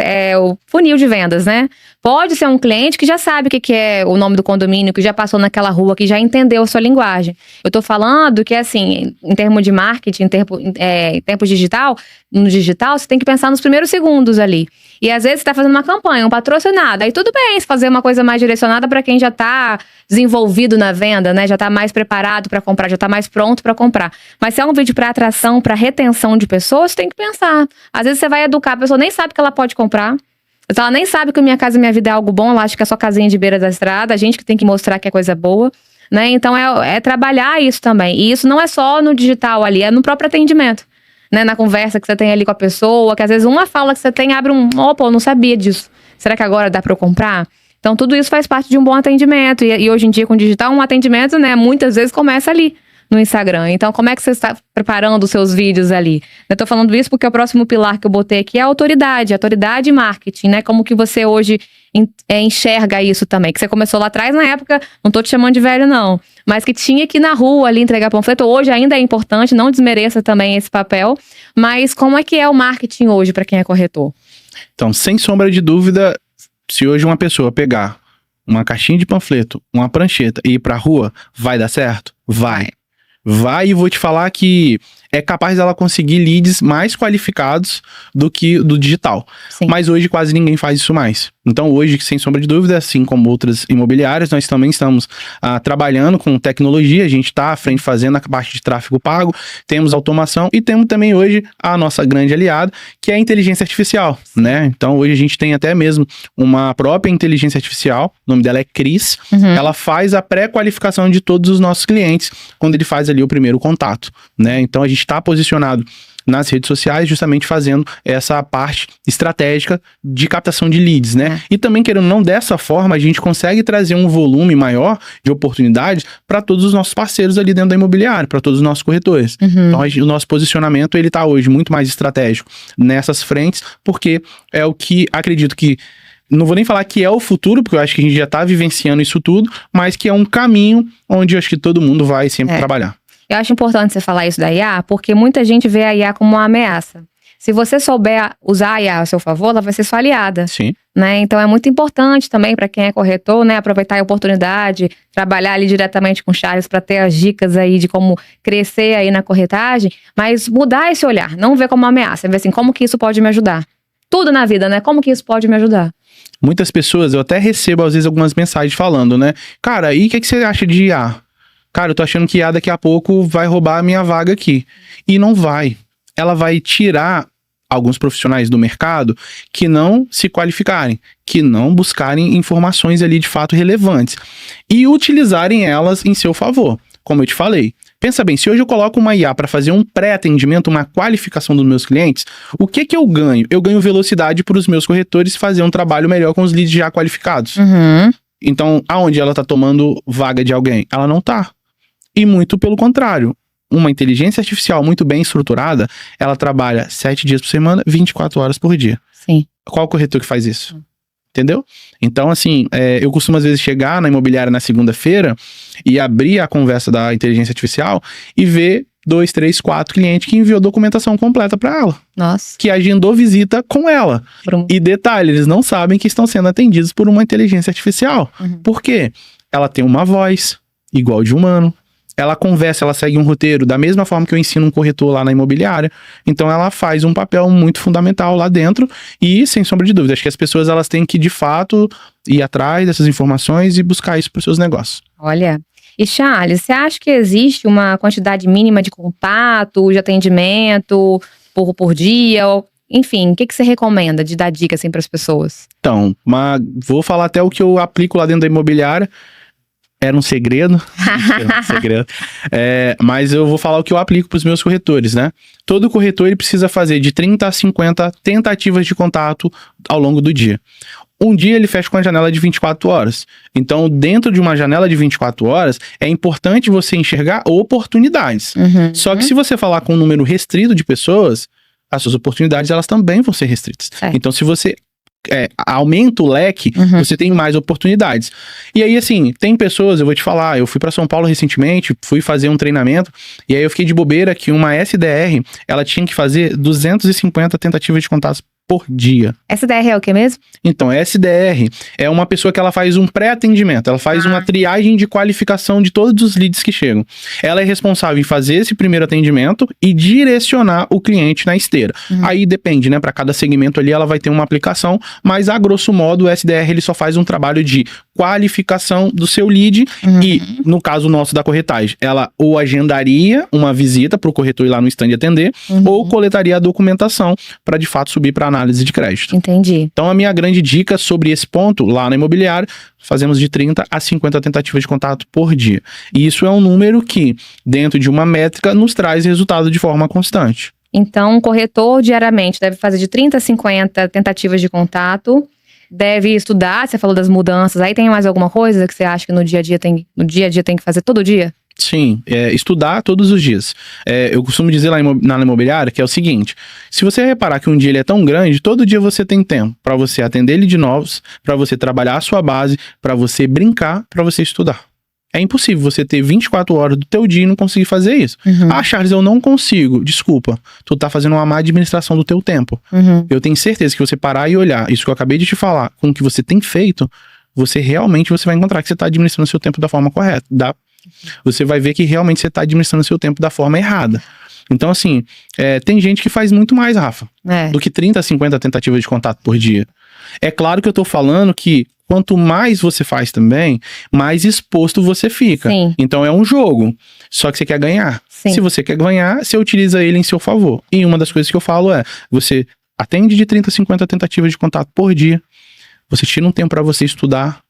o funil de vendas, né? Pode ser um cliente que já sabe o que é o nome do condomínio, que já passou naquela rua, que já entendeu a sua linguagem. Eu tô falando que, assim, em termos de marketing, em tempos digital, no digital, você tem que pensar nos primeiros segundos ali. E às vezes você tá fazendo uma campanha, um patrocinado. Aí tudo bem, se fazer uma coisa mais direcionada para quem já tá desenvolvido na venda, né? Já tá mais preparado para comprar, já tá mais pronto para comprar. Mas se é um vídeo para atração, para retenção de pessoas, você tem que pensar. Às vezes você vai educar, a pessoa nem sabe que ela pode comprar. Ela nem sabe que Minha Casa Minha Vida é algo bom, ela acha que é só casinha de beira da estrada, a gente que tem que mostrar que é coisa boa, né? Então é trabalhar isso também. E isso não é só no digital ali, é no próprio atendimento, né? Na conversa que você tem ali com a pessoa, que às vezes uma fala que você tem abre opa, eu não sabia disso. Será que agora dá para eu comprar? Então tudo isso faz parte de um bom atendimento. E hoje em dia com o digital, um atendimento, né, muitas vezes começa ali, no Instagram. Então, como é que você está preparando os seus vídeos ali? Eu tô falando isso porque o próximo pilar que eu botei aqui é a autoridade e marketing, né? Como que você hoje enxerga isso também? Que você começou lá atrás, na época, não tô te chamando de velho, não, mas que tinha que ir na rua ali entregar panfleto. Hoje ainda é importante, não desmereça também esse papel, mas como é que é o marketing hoje para quem é corretor? Então, sem sombra de dúvida, se hoje uma pessoa pegar uma caixinha de panfleto, uma prancheta e ir pra rua, vai dar certo? Vai. Vai, e vou te falar que é capaz dela conseguir leads mais qualificados do que do digital. Sim. Mas hoje quase ninguém faz isso mais. Então hoje, sem sombra de dúvida, assim como outras imobiliárias, nós também estamos trabalhando com tecnologia. A gente está à frente fazendo a parte de tráfego pago, temos automação e temos também hoje a nossa grande aliada, que é a inteligência artificial, né? Então hoje a gente tem até mesmo uma própria inteligência artificial, o nome dela é Cris. Ela faz a pré-qualificação de todos os nossos clientes quando ele faz ali o primeiro contato, né? Então a gente está posicionado nas redes sociais, justamente fazendo essa parte estratégica de captação de leads, né? E também, querendo ou não, dessa forma, a gente consegue trazer um volume maior de oportunidades para todos os nossos parceiros ali dentro da imobiliária, para todos os nossos corretores. Então, o nosso posicionamento, ele tá hoje muito mais estratégico nessas frentes, porque é o que acredito que não vou nem falar que é o futuro, porque eu acho que a gente já está vivenciando isso tudo, mas que é um caminho onde eu acho que todo mundo vai sempre trabalhar. Eu acho importante você falar isso da IA, porque muita gente vê a IA como uma ameaça. Se você souber usar a IA a seu favor, ela vai ser sua aliada. Sim. Né? Então é muito importante também para quem é corretor, né, aproveitar a oportunidade, trabalhar ali diretamente com o Charles para ter as dicas aí de como crescer aí na corretagem, mas mudar esse olhar, não ver como uma ameaça, ver assim, como que isso pode me ajudar? Tudo na vida, né? Como que isso pode me ajudar? Muitas pessoas, eu até recebo às vezes algumas mensagens falando, né? Cara, e o que você acha de IA? Cara, eu tô achando que IA daqui a pouco vai roubar a minha vaga aqui. E não vai. Ela vai tirar alguns profissionais do mercado que não se qualificarem, que não buscarem informações ali de fato relevantes e utilizarem elas em seu favor. Como eu te falei, pensa bem, se hoje eu coloco uma IA para fazer um pré-atendimento, uma qualificação dos meus clientes, o que eu ganho? Eu ganho velocidade para os meus corretores fazer um trabalho melhor com os leads já qualificados. Então, aonde ela tá tomando vaga de alguém? Ela não tá. E muito pelo contrário, uma inteligência artificial muito bem estruturada, ela trabalha 7 dias por semana, 24 horas por dia. Sim. Qual corretor que faz isso? Entendeu? Então, assim, eu costumo às vezes chegar na imobiliária na segunda-feira e abrir a conversa da inteligência artificial e ver 2, 3, 4 clientes que enviou documentação completa para ela. Nossa. Que agendou visita com ela. E detalhe, eles não sabem que estão sendo atendidos por uma inteligência artificial. Por quê? Ela tem uma voz igual de humano. Ela conversa, ela segue um roteiro da mesma forma que eu ensino um corretor lá na imobiliária. Então ela faz um papel muito fundamental lá dentro e, sem sombra de dúvida, acho que as pessoas elas têm que, de fato, ir atrás dessas informações e buscar isso para os seus negócios. Olha, e Charles, você acha que existe uma quantidade mínima de contato, de atendimento por dia? Enfim, o que você recomenda de dar dica assim, para as pessoas? Então, vou falar até o que eu aplico lá dentro da imobiliária. Era um segredo, mas eu vou falar o que eu aplico para os meus corretores, né? Todo corretor ele precisa fazer de 30 a 50 tentativas de contato ao longo do dia. Um dia ele fecha com a janela de 24 horas. Então, dentro de uma janela de 24 horas, é importante você enxergar oportunidades. Só que se você falar com um número restrito de pessoas, as suas oportunidades elas também vão ser restritas. Então, se você aumenta o leque, você tem mais oportunidades. E aí, assim, tem pessoas, eu vou te falar, eu fui para São Paulo recentemente, fui fazer um treinamento, e aí eu fiquei de bobeira que uma SDR, ela tinha que fazer 250 tentativas de contatos por dia. SDR é o que mesmo? Então, SDR é uma pessoa que ela faz um pré-atendimento, ela faz uma triagem de qualificação de todos os leads que chegam. Ela é responsável em fazer esse primeiro atendimento e direcionar o cliente na esteira. Aí depende, né? Para cada segmento ali ela vai ter uma aplicação, mas a grosso modo o SDR ele só faz um trabalho de qualificação do seu lead e, no caso nosso da corretagem, ela ou agendaria uma visita para o corretor ir lá no stand atender ou coletaria a documentação para de fato subir para análise de crédito. Entendi. Então a minha grande dica sobre esse ponto, lá na imobiliária, fazemos de 30 a 50 tentativas de contato por dia. E isso é um número que, dentro de uma métrica, nos traz resultado de forma constante. Então, um corretor diariamente deve fazer de 30 a 50 tentativas de contato, deve estudar, você falou das mudanças, aí tem mais alguma coisa que você acha que no dia a dia tem que fazer todo dia? Sim, estudar todos os dias. Eu costumo dizer lá na imobiliária que é o seguinte: se você reparar que um dia ele é tão grande, todo dia você tem tempo para você atender ele de novos, para você trabalhar a sua base, para você brincar, para você estudar. É impossível você ter 24 horas do teu dia e não conseguir fazer isso. Ah, Charles, eu não consigo. Desculpa, tu tá fazendo uma má administração do teu tempo. Eu tenho certeza que você parar e olhar isso que eu acabei de te falar com o que você tem feito, você vai encontrar que você tá administrando o seu tempo da forma correta. Você vai ver que realmente você tá administrando o seu tempo da forma errada. Então, assim, tem gente que faz muito mais, Rafa, do que 30 a 50 tentativas de contato por dia. É claro que eu tô falando que quanto mais você faz também, mais exposto você fica. Sim. Então é um jogo, só que você quer ganhar. Sim. Se você quer ganhar, você utiliza ele em seu favor. E uma das coisas que eu falo você atende de 30 a 50 tentativas de contato por dia, você tira um tempo para você estudar,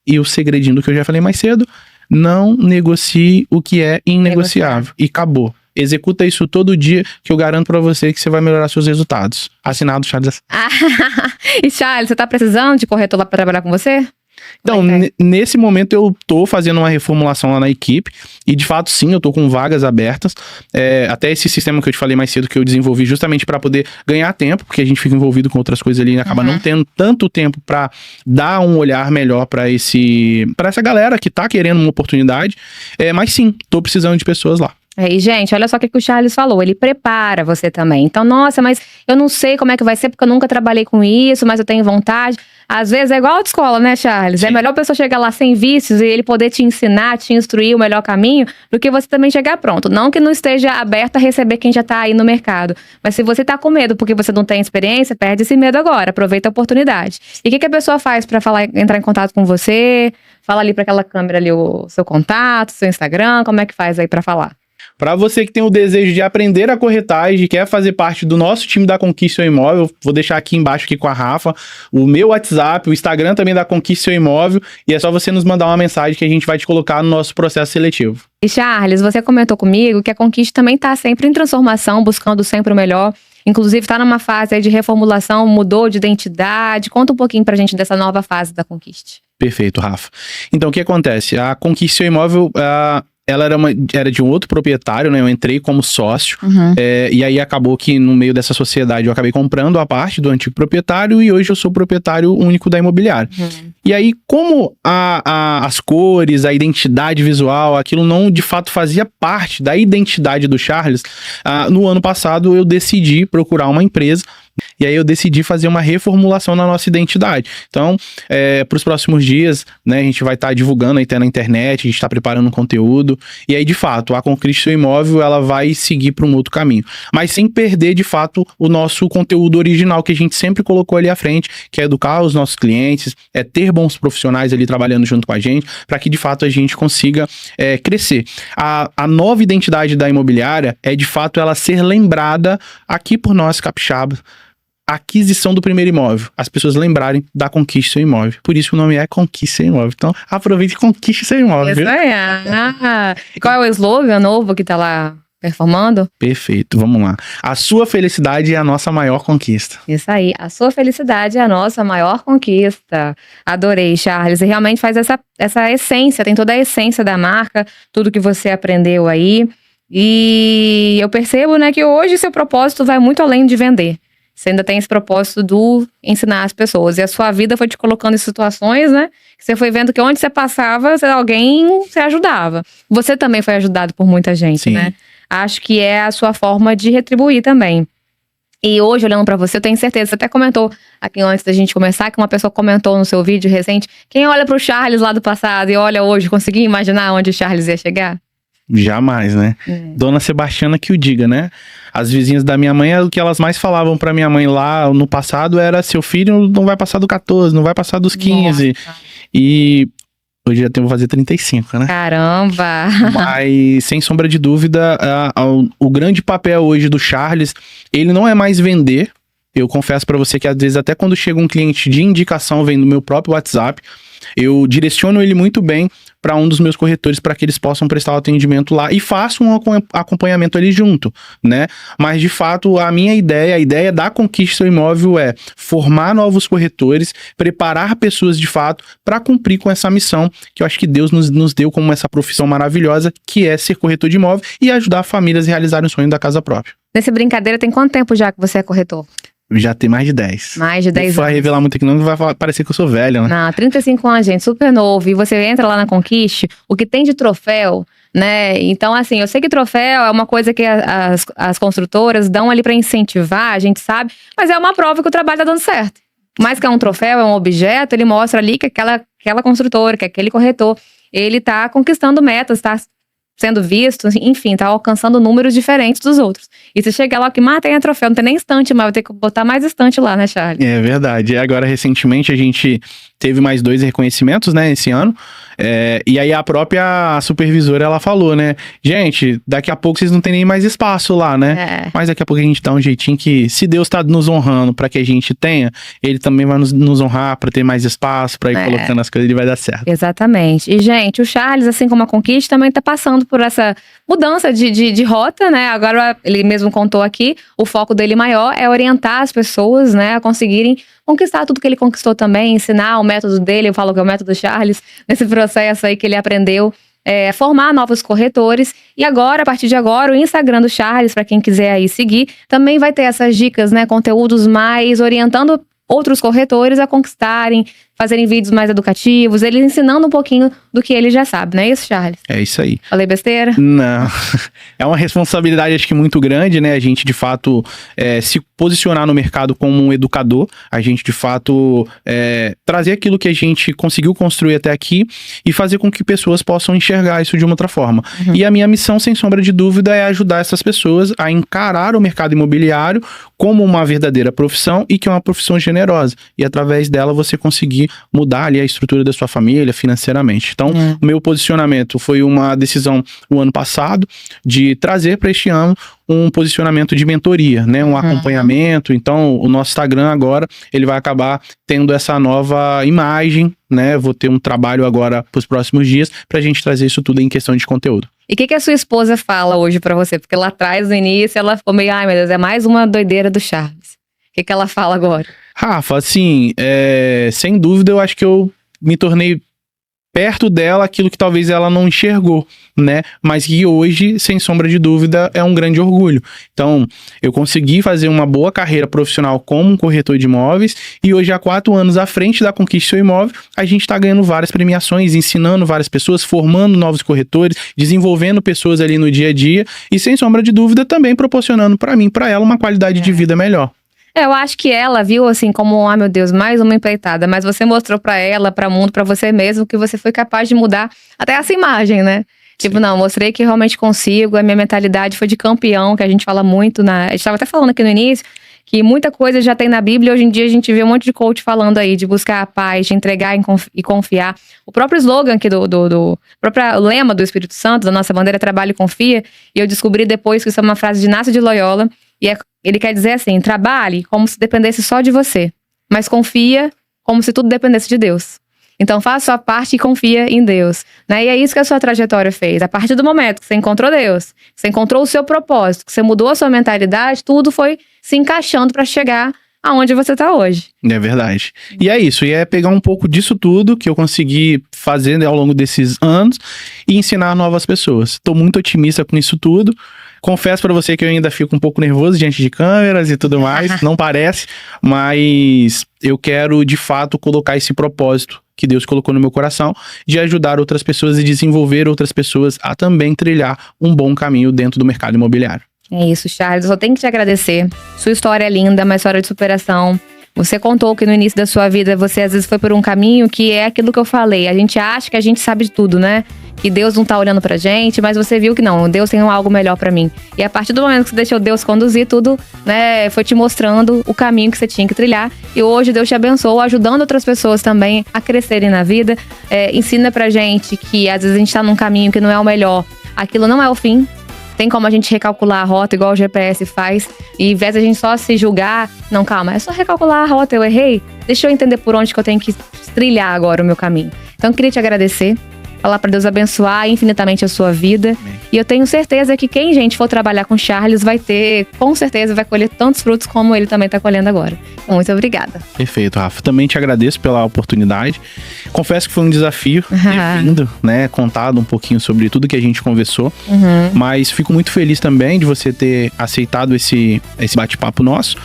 e o segredinho do que eu já falei mais cedo, não negocie o que é inegociável. E acabou. Executa isso todo dia, que eu garanto pra você que você vai melhorar seus resultados. Assinado, Charles. E Charles, você tá precisando de corretor lá pra trabalhar com você? Então, nesse momento eu tô fazendo uma reformulação lá na equipe e de fato sim, eu tô com vagas abertas, até esse sistema que eu te falei mais cedo que eu desenvolvi justamente para poder ganhar tempo, porque a gente fica envolvido com outras coisas ali e acaba não tendo tanto tempo para dar um olhar melhor para essa galera que tá querendo uma oportunidade, mas sim, tô precisando de pessoas lá. E, gente, olha só o que o Charles falou. Ele prepara você também. Então, nossa, mas eu não sei como é que vai ser, porque eu nunca trabalhei com isso, mas eu tenho vontade. Às vezes é igual a autoescola, né, Charles? Sim. É melhor a pessoa chegar lá sem vícios e ele poder te ensinar, te instruir o melhor caminho, do que você também chegar pronto. Não que não esteja aberto a receber quem já tá aí no mercado. Mas se você tá com medo porque você não tem experiência, perde esse medo agora. Aproveita a oportunidade. E o que a pessoa faz pra entrar em contato com você? Fala ali pra aquela câmera ali o seu contato, seu Instagram. Como é que faz aí pra falar? Para você que tem o desejo de aprender a corretagem, quer fazer parte do nosso time da Conquiste Seu Imóvel, vou deixar aqui embaixo aqui com a Rafa, o meu WhatsApp, o Instagram também da Conquiste Seu Imóvel, e é só você nos mandar uma mensagem que a gente vai te colocar no nosso processo seletivo. E Charles, você comentou comigo que a Conquiste também está sempre em transformação, buscando sempre o melhor. Inclusive está numa fase aí de reformulação, mudou de identidade. Conta um pouquinho pra gente dessa nova fase da Conquiste. Perfeito, Rafa. Então, o que acontece? A Conquiste Seu Imóvel... ela era de um outro proprietário, né? Eu entrei como sócio. E aí acabou que no meio dessa sociedade eu acabei comprando a parte do antigo proprietário e hoje eu sou proprietário único da imobiliária. E aí, como as cores, a identidade visual, aquilo não de fato fazia parte da identidade do Charles, no ano passado eu decidi procurar uma empresa. E aí eu decidi fazer uma reformulação na nossa identidade. Então, para os próximos dias, né, a gente vai estar divulgando aí até na internet, a gente está preparando conteúdo. E aí, de fato, a Conquiste Seu Imóvel, ela vai seguir para um outro caminho. Mas sem perder, de fato, o nosso conteúdo original, que a gente sempre colocou ali à frente, que é educar os nossos clientes, ter bons profissionais ali trabalhando junto com a gente, para que, de fato, a gente consiga crescer. A nova identidade da imobiliária é, de fato, ela ser lembrada aqui por nós, capixabas, aquisição do primeiro imóvel. As pessoas lembrarem da Conquiste Seu Imóvel. Por isso o nome é Conquiste Seu Imóvel. Então, aproveite e conquiste seu imóvel. Isso aí. Qual é o slogan novo que tá lá performando? Perfeito, vamos lá. A sua felicidade é a nossa maior conquista. Isso aí. A sua felicidade é a nossa maior conquista. Adorei, Charles. E realmente faz essa essência, tem toda a essência da marca, tudo que você aprendeu aí. E eu percebo, né, que hoje seu propósito vai muito além de vender. Você ainda tem esse propósito do ensinar as pessoas. E a sua vida foi te colocando em situações, né? Que você foi vendo que onde você passava, alguém você ajudava. Você também foi ajudado por muita gente, Sim. né? Acho que é a sua forma de retribuir também. E hoje, olhando pra você, eu tenho certeza, você até comentou aqui antes da gente começar, que uma pessoa comentou no seu vídeo recente, quem olha pro Charles lá do passado e olha hoje, conseguia imaginar onde o Charles ia chegar? Jamais, né? Dona Sebastiana que o diga, né? As vizinhas da minha mãe, o que elas mais falavam pra minha mãe lá no passado era: seu filho não vai passar do 14, não vai passar dos 15. Nossa. E hoje já vou fazer 35, né? Caramba! Mas, sem sombra de dúvida, o grande papel hoje do Charles, ele não é mais vender. Eu confesso pra você que às vezes até quando chega um cliente de indicação, vem do meu próprio WhatsApp, eu direciono ele muito bem para um dos meus corretores para que eles possam prestar o atendimento lá e façam um acompanhamento ali junto, né? Mas de fato a ideia da Conquiste Seu Imóvel é formar novos corretores, preparar pessoas de fato para cumprir com essa missão que eu acho que Deus nos deu como essa profissão maravilhosa, que é ser corretor de imóvel e ajudar famílias a realizarem o sonho da casa própria. Nessa brincadeira, tem quanto tempo já que você é corretor? Já tem mais de 10. Mais de 10 anos. Não vai revelar muito aqui não, vai parecer que eu sou velho, né? Não, 35 anos, gente, super novo. E você entra lá na Conquiste, o que tem de troféu, né? Então, assim, eu sei que troféu é uma coisa que as construtoras dão ali pra incentivar, a gente sabe, mas é uma prova que o trabalho tá dando certo. Mais que é um troféu, é um objeto, ele mostra ali que aquela construtora, que aquele corretor, ele tá conquistando metas, tá sendo visto, enfim, tá alcançando números diferentes dos outros. E se chegar lá, o que mais tem é troféu, não tem nem estante, mas vai ter que botar mais estante lá, né, Charles? É verdade. E agora, recentemente, a gente teve mais 2 reconhecimentos, né, esse ano. E aí a própria supervisora, ela falou, né, gente, daqui a pouco vocês não tem nem mais espaço lá, né? Mas daqui a pouco a gente dá um jeitinho que, se Deus tá nos honrando para que a gente tenha, ele também vai nos honrar para ter mais espaço, para ir colocando as coisas, ele vai dar certo. Exatamente. E, gente, o Charles, assim como a Conquiste, também tá passando por essa mudança de rota, né? Agora, ele mesmo contou aqui, o foco dele maior é orientar as pessoas, né, a conseguirem conquistar tudo que ele conquistou também, ensinar o método dele, eu falo que é o método Charles, nesse processo aí que ele aprendeu, formar novos corretores. E agora, a partir de agora, o Instagram do Charles, para quem quiser aí seguir, também vai ter essas dicas, né, conteúdos mais orientando outros corretores a conquistarem, fazerem vídeos mais educativos, ele ensinando um pouquinho do que ele já sabe, não é isso, Charles? É isso aí. Falei besteira? Não. É uma responsabilidade, acho que muito grande, né? A gente, de fato, se posicionar no mercado como um educador, a gente, de fato, trazer aquilo que a gente conseguiu construir até aqui e fazer com que pessoas possam enxergar isso de uma outra forma. Uhum. E a minha missão, sem sombra de dúvida, é ajudar essas pessoas a encarar o mercado imobiliário como uma verdadeira profissão e que é uma profissão generosa. E através dela você conseguir mudar ali a estrutura da sua família financeiramente. Então, o meu posicionamento foi uma decisão o ano passado de trazer para este ano um posicionamento de mentoria, né? Um acompanhamento. Então, o nosso Instagram agora, ele vai acabar tendo essa nova imagem, né? Vou ter um trabalho agora para os próximos dias pra gente trazer isso tudo em questão de conteúdo. E o que a sua esposa fala hoje pra você? Porque lá atrás, no início, ela ficou meio, ai meu Deus, é mais uma doideira do Charles. O que ela fala agora? Rafa, assim, sem dúvida eu acho que eu me tornei perto dela aquilo que talvez ela não enxergou, né? Mas que hoje, sem sombra de dúvida, é um grande orgulho. Então, eu consegui fazer uma boa carreira profissional como um corretor de imóveis e hoje, há 4 anos à frente da Conquiste Seu Imóvel, a gente está ganhando várias premiações, ensinando várias pessoas, formando novos corretores, desenvolvendo pessoas ali no dia a dia e, sem sombra de dúvida, também proporcionando para mim, para ela, uma qualidade de vida melhor. Eu acho que ela viu assim como, ah, meu Deus, mais uma empreitada, mas você mostrou pra ela, pra mundo, pra você mesmo, que você foi capaz de mudar até essa imagem, né? Tipo, não, mostrei que realmente consigo, a minha mentalidade foi de campeão, que a gente fala muito, a gente tava até falando aqui no início, que muita coisa já tem na Bíblia, hoje em dia a gente vê um monte de coach falando aí, de buscar a paz, de entregar e confiar. O próprio slogan aqui o próprio lema do Espírito Santo, da nossa bandeira, Trabalhe e Confia, e eu descobri depois que isso é uma frase de Inácio de Loyola, e ele quer dizer assim, trabalhe como se dependesse só de você, mas confia como se tudo dependesse de Deus. Então faça a sua parte e confia em Deus, né? E é isso que a sua trajetória fez. A partir do momento que você encontrou Deus, que você encontrou o seu propósito, que você mudou a sua mentalidade, tudo foi se encaixando para chegar aonde você tá hoje. É verdade. E é isso, e é pegar um pouco disso tudo que eu consegui fazer, né, ao longo desses anos e ensinar novas pessoas. Tô muito otimista com isso tudo. Confesso pra você que eu ainda fico um pouco nervoso diante de câmeras e tudo mais, não parece, mas eu quero de fato colocar esse propósito que Deus colocou no meu coração de ajudar outras pessoas e desenvolver outras pessoas a também trilhar um bom caminho dentro do mercado imobiliário. É isso, Charles, eu só tenho que te agradecer. Sua história é linda, uma história de superação. Você contou que no início da sua vida você às vezes foi por um caminho que é aquilo que eu falei. A gente acha que a gente sabe de tudo, né? Que Deus não tá olhando pra gente, mas você viu que não, Deus tem algo melhor pra mim. E a partir do momento que você deixou Deus conduzir tudo, né, foi te mostrando o caminho que você tinha que trilhar. E hoje Deus te abençoou, ajudando outras pessoas também a crescerem na vida. Ensina pra gente que às vezes a gente tá num caminho que não é o melhor. Aquilo não é o fim. Tem como a gente recalcular a rota, igual o GPS faz. E ao invés de a gente só se julgar, não, calma, é só recalcular a rota, eu errei. Deixa eu entender por onde que eu tenho que trilhar agora o meu caminho. Então, eu queria te agradecer. falar para Deus abençoar infinitamente a sua vida. Amém. E eu tenho certeza que quem, gente, for trabalhar com Charles vai ter, com certeza, vai colher tantos frutos como ele também está colhendo agora. Muito obrigada. Perfeito, Rafa. Também te agradeço pela oportunidade. Confesso que foi um desafio ter vindo, né? Contado um pouquinho sobre tudo que a gente conversou. Mas fico muito feliz também de você ter aceitado esse bate-papo nosso.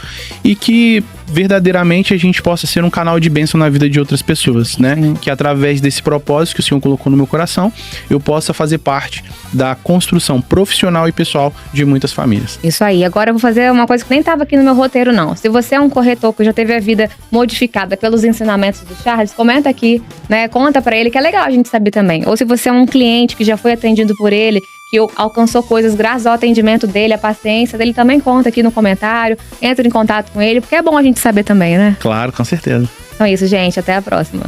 E que verdadeiramente a gente possa ser um canal de bênção na vida de outras pessoas, né? Que através desse propósito que o Senhor colocou no meu coração, eu possa fazer parte da construção profissional e pessoal de muitas famílias. Isso aí. Agora eu vou fazer uma coisa que nem estava aqui no meu roteiro, não. Se você é um corretor que já teve a vida modificada pelos ensinamentos do Charles, comenta aqui, né? Conta pra ele, que é legal a gente saber também. Ou se você é um cliente que já foi atendido por ele, que alcançou coisas graças ao atendimento dele, a paciência dele, também conta aqui no comentário. Entra em contato com ele, porque é bom a gente saber também, né? Claro, com certeza. Então é isso, gente. Até a próxima.